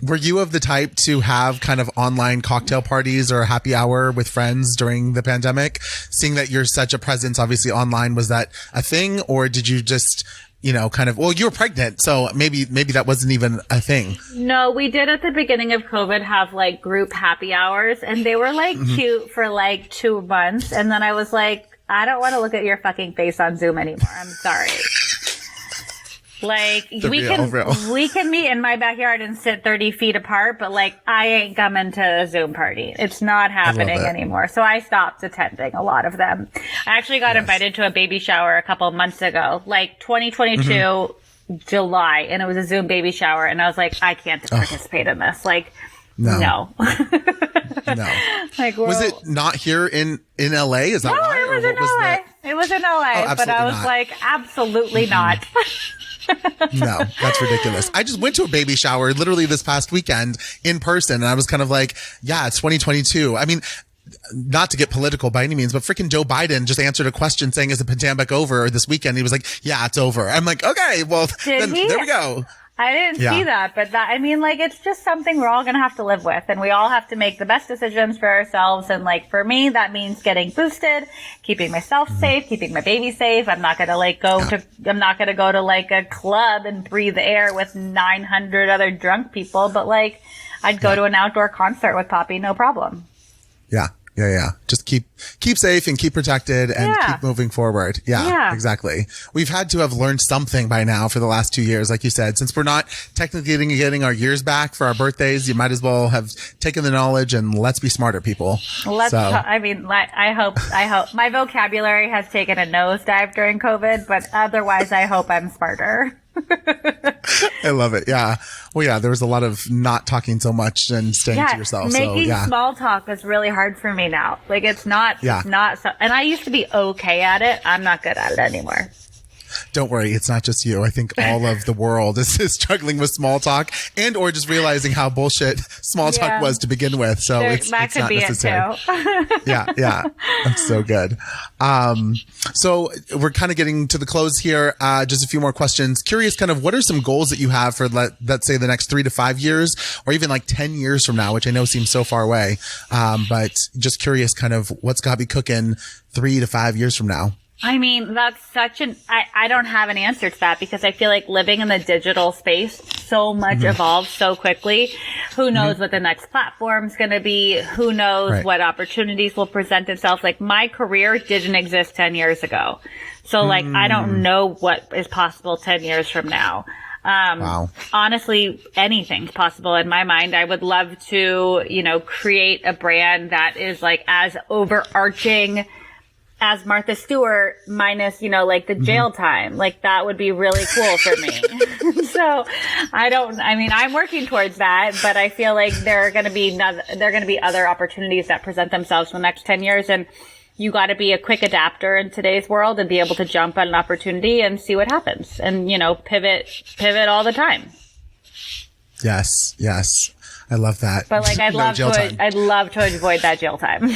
Were you of the type to have kind of online cocktail parties or happy hour with friends during the pandemic? Seeing that you're such a presence, obviously online, was that a thing? Or did you just, you know, kind of, well, you were pregnant, so maybe that wasn't even a thing. No, we did at the beginning of COVID have like group happy hours, and they were like cute for like 2 months. And then I was like, I don't want to look at your fucking face on Zoom anymore. I'm sorry. Like we can meet in my backyard and sit 30 feet apart, but like I ain't coming to a Zoom party. It's not happening anymore. So I stopped attending a lot of them. I actually got invited to a baby shower a couple of months ago, like 2022 July, and it was a Zoom baby shower, and I was like, I can't participate in this. Like, no. No. Like, was it not here in LA? Is that why? No, it was in LA. It was in LA, but I was like, absolutely not. No, that's ridiculous. I just went to a baby shower literally this past weekend in person, and I was kind of like, yeah, it's 2022. I mean, not to get political by any means, but freaking Joe Biden just answered a question saying, is the pandemic over this weekend? He was like, yeah, it's over. I'm like, okay, well, then, there we go. I didn't see that, but I mean, like, it's just something we're all going to have to live with, and we all have to make the best decisions for ourselves. And like, for me, that means getting boosted, keeping myself safe, keeping my baby safe. I'm not going to like I'm not going to go to like a club and breathe air with 900 other drunk people, but like, I'd go to an outdoor concert with Poppy, no problem. Yeah. Just keep safe and keep protected and keep moving forward. Yeah, exactly. We've had to have learned something by now for the last 2 years. Like you said, since we're not technically getting our years back for our birthdays, you might as well have taken the knowledge and let's be smarter, people. I hope my vocabulary has taken a nosedive during COVID, but otherwise I hope I'm smarter. I love it. Yeah. Well, yeah, there was a lot of not talking so much and staying to yourself. Making small talk is really hard for me now. Like it's not so, and I used to be okay at it. I'm not good at it anymore. Don't worry, it's not just you. I think all of the world is struggling with small talk and or just realizing how bullshit small talk was to begin with. So it's not necessary. Yeah. That's so good. So we're kind of getting to the close here. Just a few more questions. Curious kind of what are some goals that you have for let's say the next 3 to 5 years or even like 10 years from now, which I know seems so far away. But just curious kind of what's Gaby cooking 3 to 5 years from now? I mean, that's I don't have an answer to that because I feel like living in the digital space, so much evolves so quickly. Who knows what the next platform's going to be? Who knows what opportunities will present itself? Like my career didn't exist 10 years ago. So like, I don't know what is possible 10 years from now. Honestly, anything's possible in my mind. I would love to, create a brand that is like as overarching as Martha Stewart minus, like the jail time. Like that would be really cool for me. So I'm working towards that, but I feel like there are going to be other opportunities that present themselves in the next 10 years. And you got to be a quick adapter in today's world and be able to jump at an opportunity and see what happens and, pivot all the time. Yes. Yes. I love that. But like, I'd love to avoid that jail time.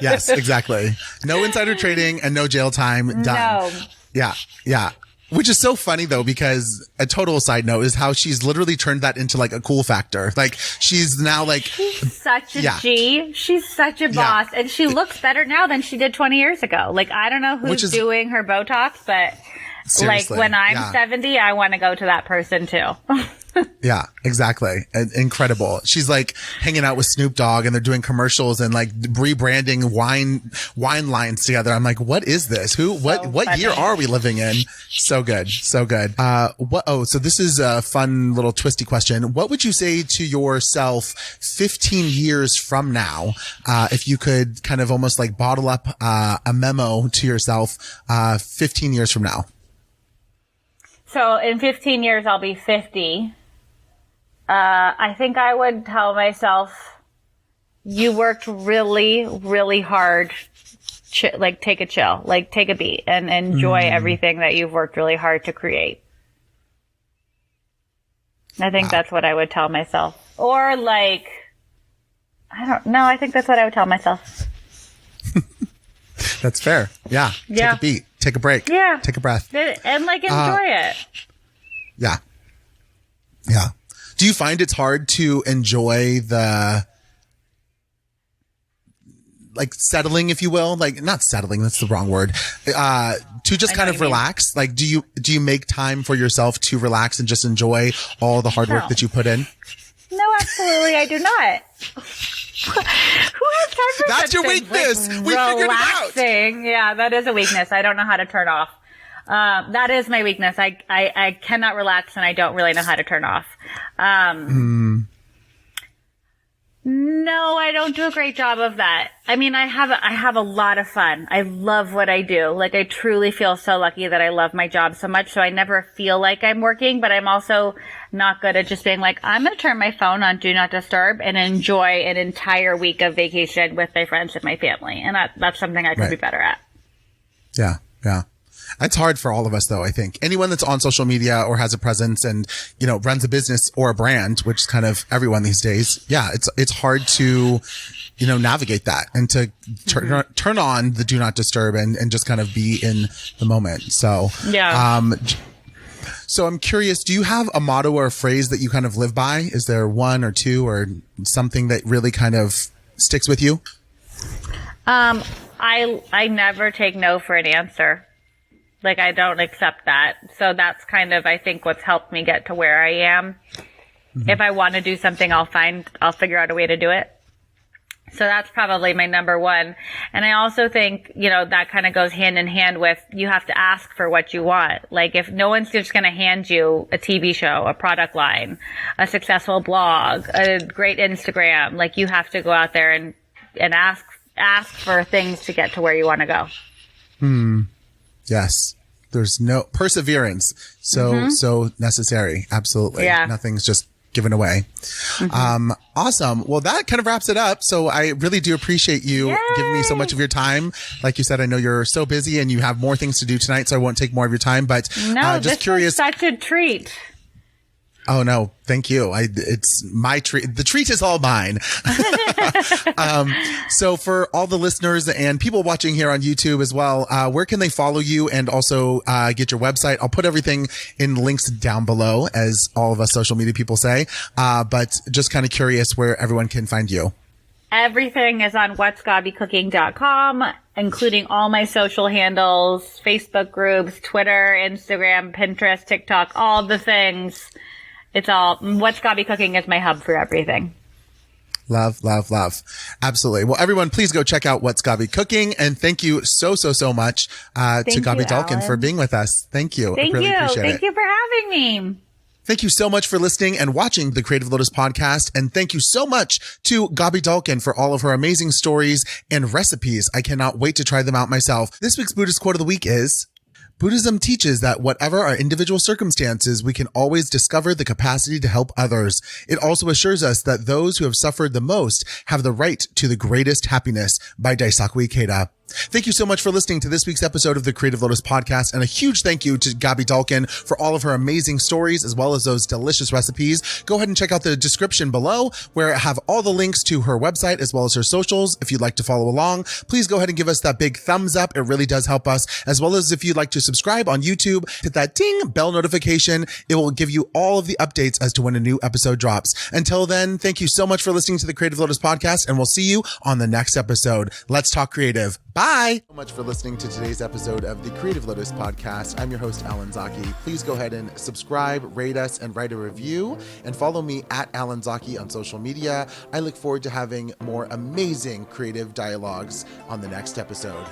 Yes, exactly. No insider trading and no jail time. Done. No. Yeah. Yeah. Which is so funny though, because a total side note is how she's literally turned that into like a cool factor. Like she's now like she's such a G. She's such a boss, and she looks better now than she did 20 years ago. Like I don't know who's doing her Botox, but seriously, like when I'm 70, I want to go to that person too. Yeah, exactly. Incredible. She's like hanging out with Snoop Dogg and they're doing commercials and like rebranding wine lines together. I'm like, what is this? What year are we living in? So good. So good. So this is a fun little twisty question. What would you say to yourself 15 years from now? If you could kind of almost like bottle up, a memo to yourself, 15 years from now. So in 15 years, I'll be 50. I think I would tell myself, you worked really, really hard. Take a chill, like take a beat and enjoy everything that you've worked really hard to create. I think that's what I would tell myself. Or like, I don't know. I think that's what I would tell myself. That's fair. Yeah. Take a beat. Take a break. Yeah. Take a breath. And like enjoy it. Yeah. Yeah. Do you find it's hard to enjoy the like settling, if you will? Like not settling, that's the wrong word. To just kind of relax. Like do you make time for yourself to relax and just enjoy all the hard work that you put in? No, absolutely I do not. Who has time for That's your weakness. Like, we figured it out. Yeah, that is a weakness. I don't know how to turn off. That is my weakness. I cannot relax and I don't really know how to turn off. No, I don't do a great job of that. I mean, I have a lot of fun. I love what I do. Like, I truly feel so lucky that I love my job so much. So I never feel like I'm working, but I'm also not good at just being like, I'm going to turn my phone on Do Not Disturb and enjoy an entire week of vacation with my friends and my family. And that's something I could be better at. Yeah. Yeah. That's hard for all of us, though, I think. Anyone that's on social media or has a presence and, runs a business or a brand, which is kind of everyone these days. Yeah, it's hard to, navigate that and to turn on the Do Not Disturb and just kind of be in the moment. So, so I'm curious, do you have a motto or a phrase that you kind of live by? Is there one or two or something that really kind of sticks with you? I never take no for an answer. Like, I don't accept that. So that's kind of, I think, what's helped me get to where I am. Mm-hmm. If I want to do something, I'll figure out a way to do it. So that's probably my number one. And I also think, that kind of goes hand in hand with you have to ask for what you want. Like, if no one's just going to hand you a TV show, a product line, a successful blog, a great Instagram, like, you have to go out there and ask for things to get to where you want to go. Yes. There's no perseverance. So necessary. Absolutely. Yeah. Nothing's just given away. Mm-hmm. Awesome. Well, that kind of wraps it up. So I really do appreciate you giving me so much of your time. Like you said, I know you're so busy and you have more things to do tonight, so I won't take more of your time, but just curious. Was such a treat. Oh no, thank you. It's my treat. The treat is all mine. So for all the listeners and people watching here on YouTube as well, where can they follow you and also get your website? I'll put everything in links down below, as all of us social media people say. But just kind of curious where everyone can find you. Everything is on what'sgabbycooking.com, including all my social handles, Facebook groups, Twitter, Instagram, Pinterest, TikTok, all the things. It's all, What's Gaby Cooking is my hub for everything. Love, love, love. Absolutely. Well, everyone, please go check out What's Gaby Cooking. And thank you so much to Gaby Dalkin for being with us. Thank you. Thank I really you. appreciate it. Thank you for having me. Thank you so much for listening and watching the Creative Lotus Podcast. And thank you so much to Gaby Dalkin for all of her amazing stories and recipes. I cannot wait to try them out myself. This week's Buddhist quote of the week is, Buddhism teaches that whatever our individual circumstances, we can always discover the capacity to help others. It also assures us that those who have suffered the most have the right to the greatest happiness, by Daisaku Ikeda. Thank you so much for listening to this week's episode of the Creative Lotus Podcast, and a huge thank you to Gaby Dalkin for all of her amazing stories as well as those delicious recipes. Go ahead and check out the description below where I have all the links to her website as well as her socials. If you'd like to follow along, please go ahead and give us that big thumbs up. It really does help us, as well as if you'd like to subscribe on YouTube, hit that ding bell notification. It will give you all of the updates as to when a new episode drops. Until then, thank you so much for listening to the Creative Lotus Podcast, and we'll see you on the next episode. Let's talk creative. Bye. Thank you so much for listening to today's episode of the Creative Lotus Podcast. I'm your host, Alan Zaki. Please go ahead and subscribe, rate us, and write a review, and follow me at Alan Zaki on social media. I look forward to having more amazing creative dialogues on the next episode.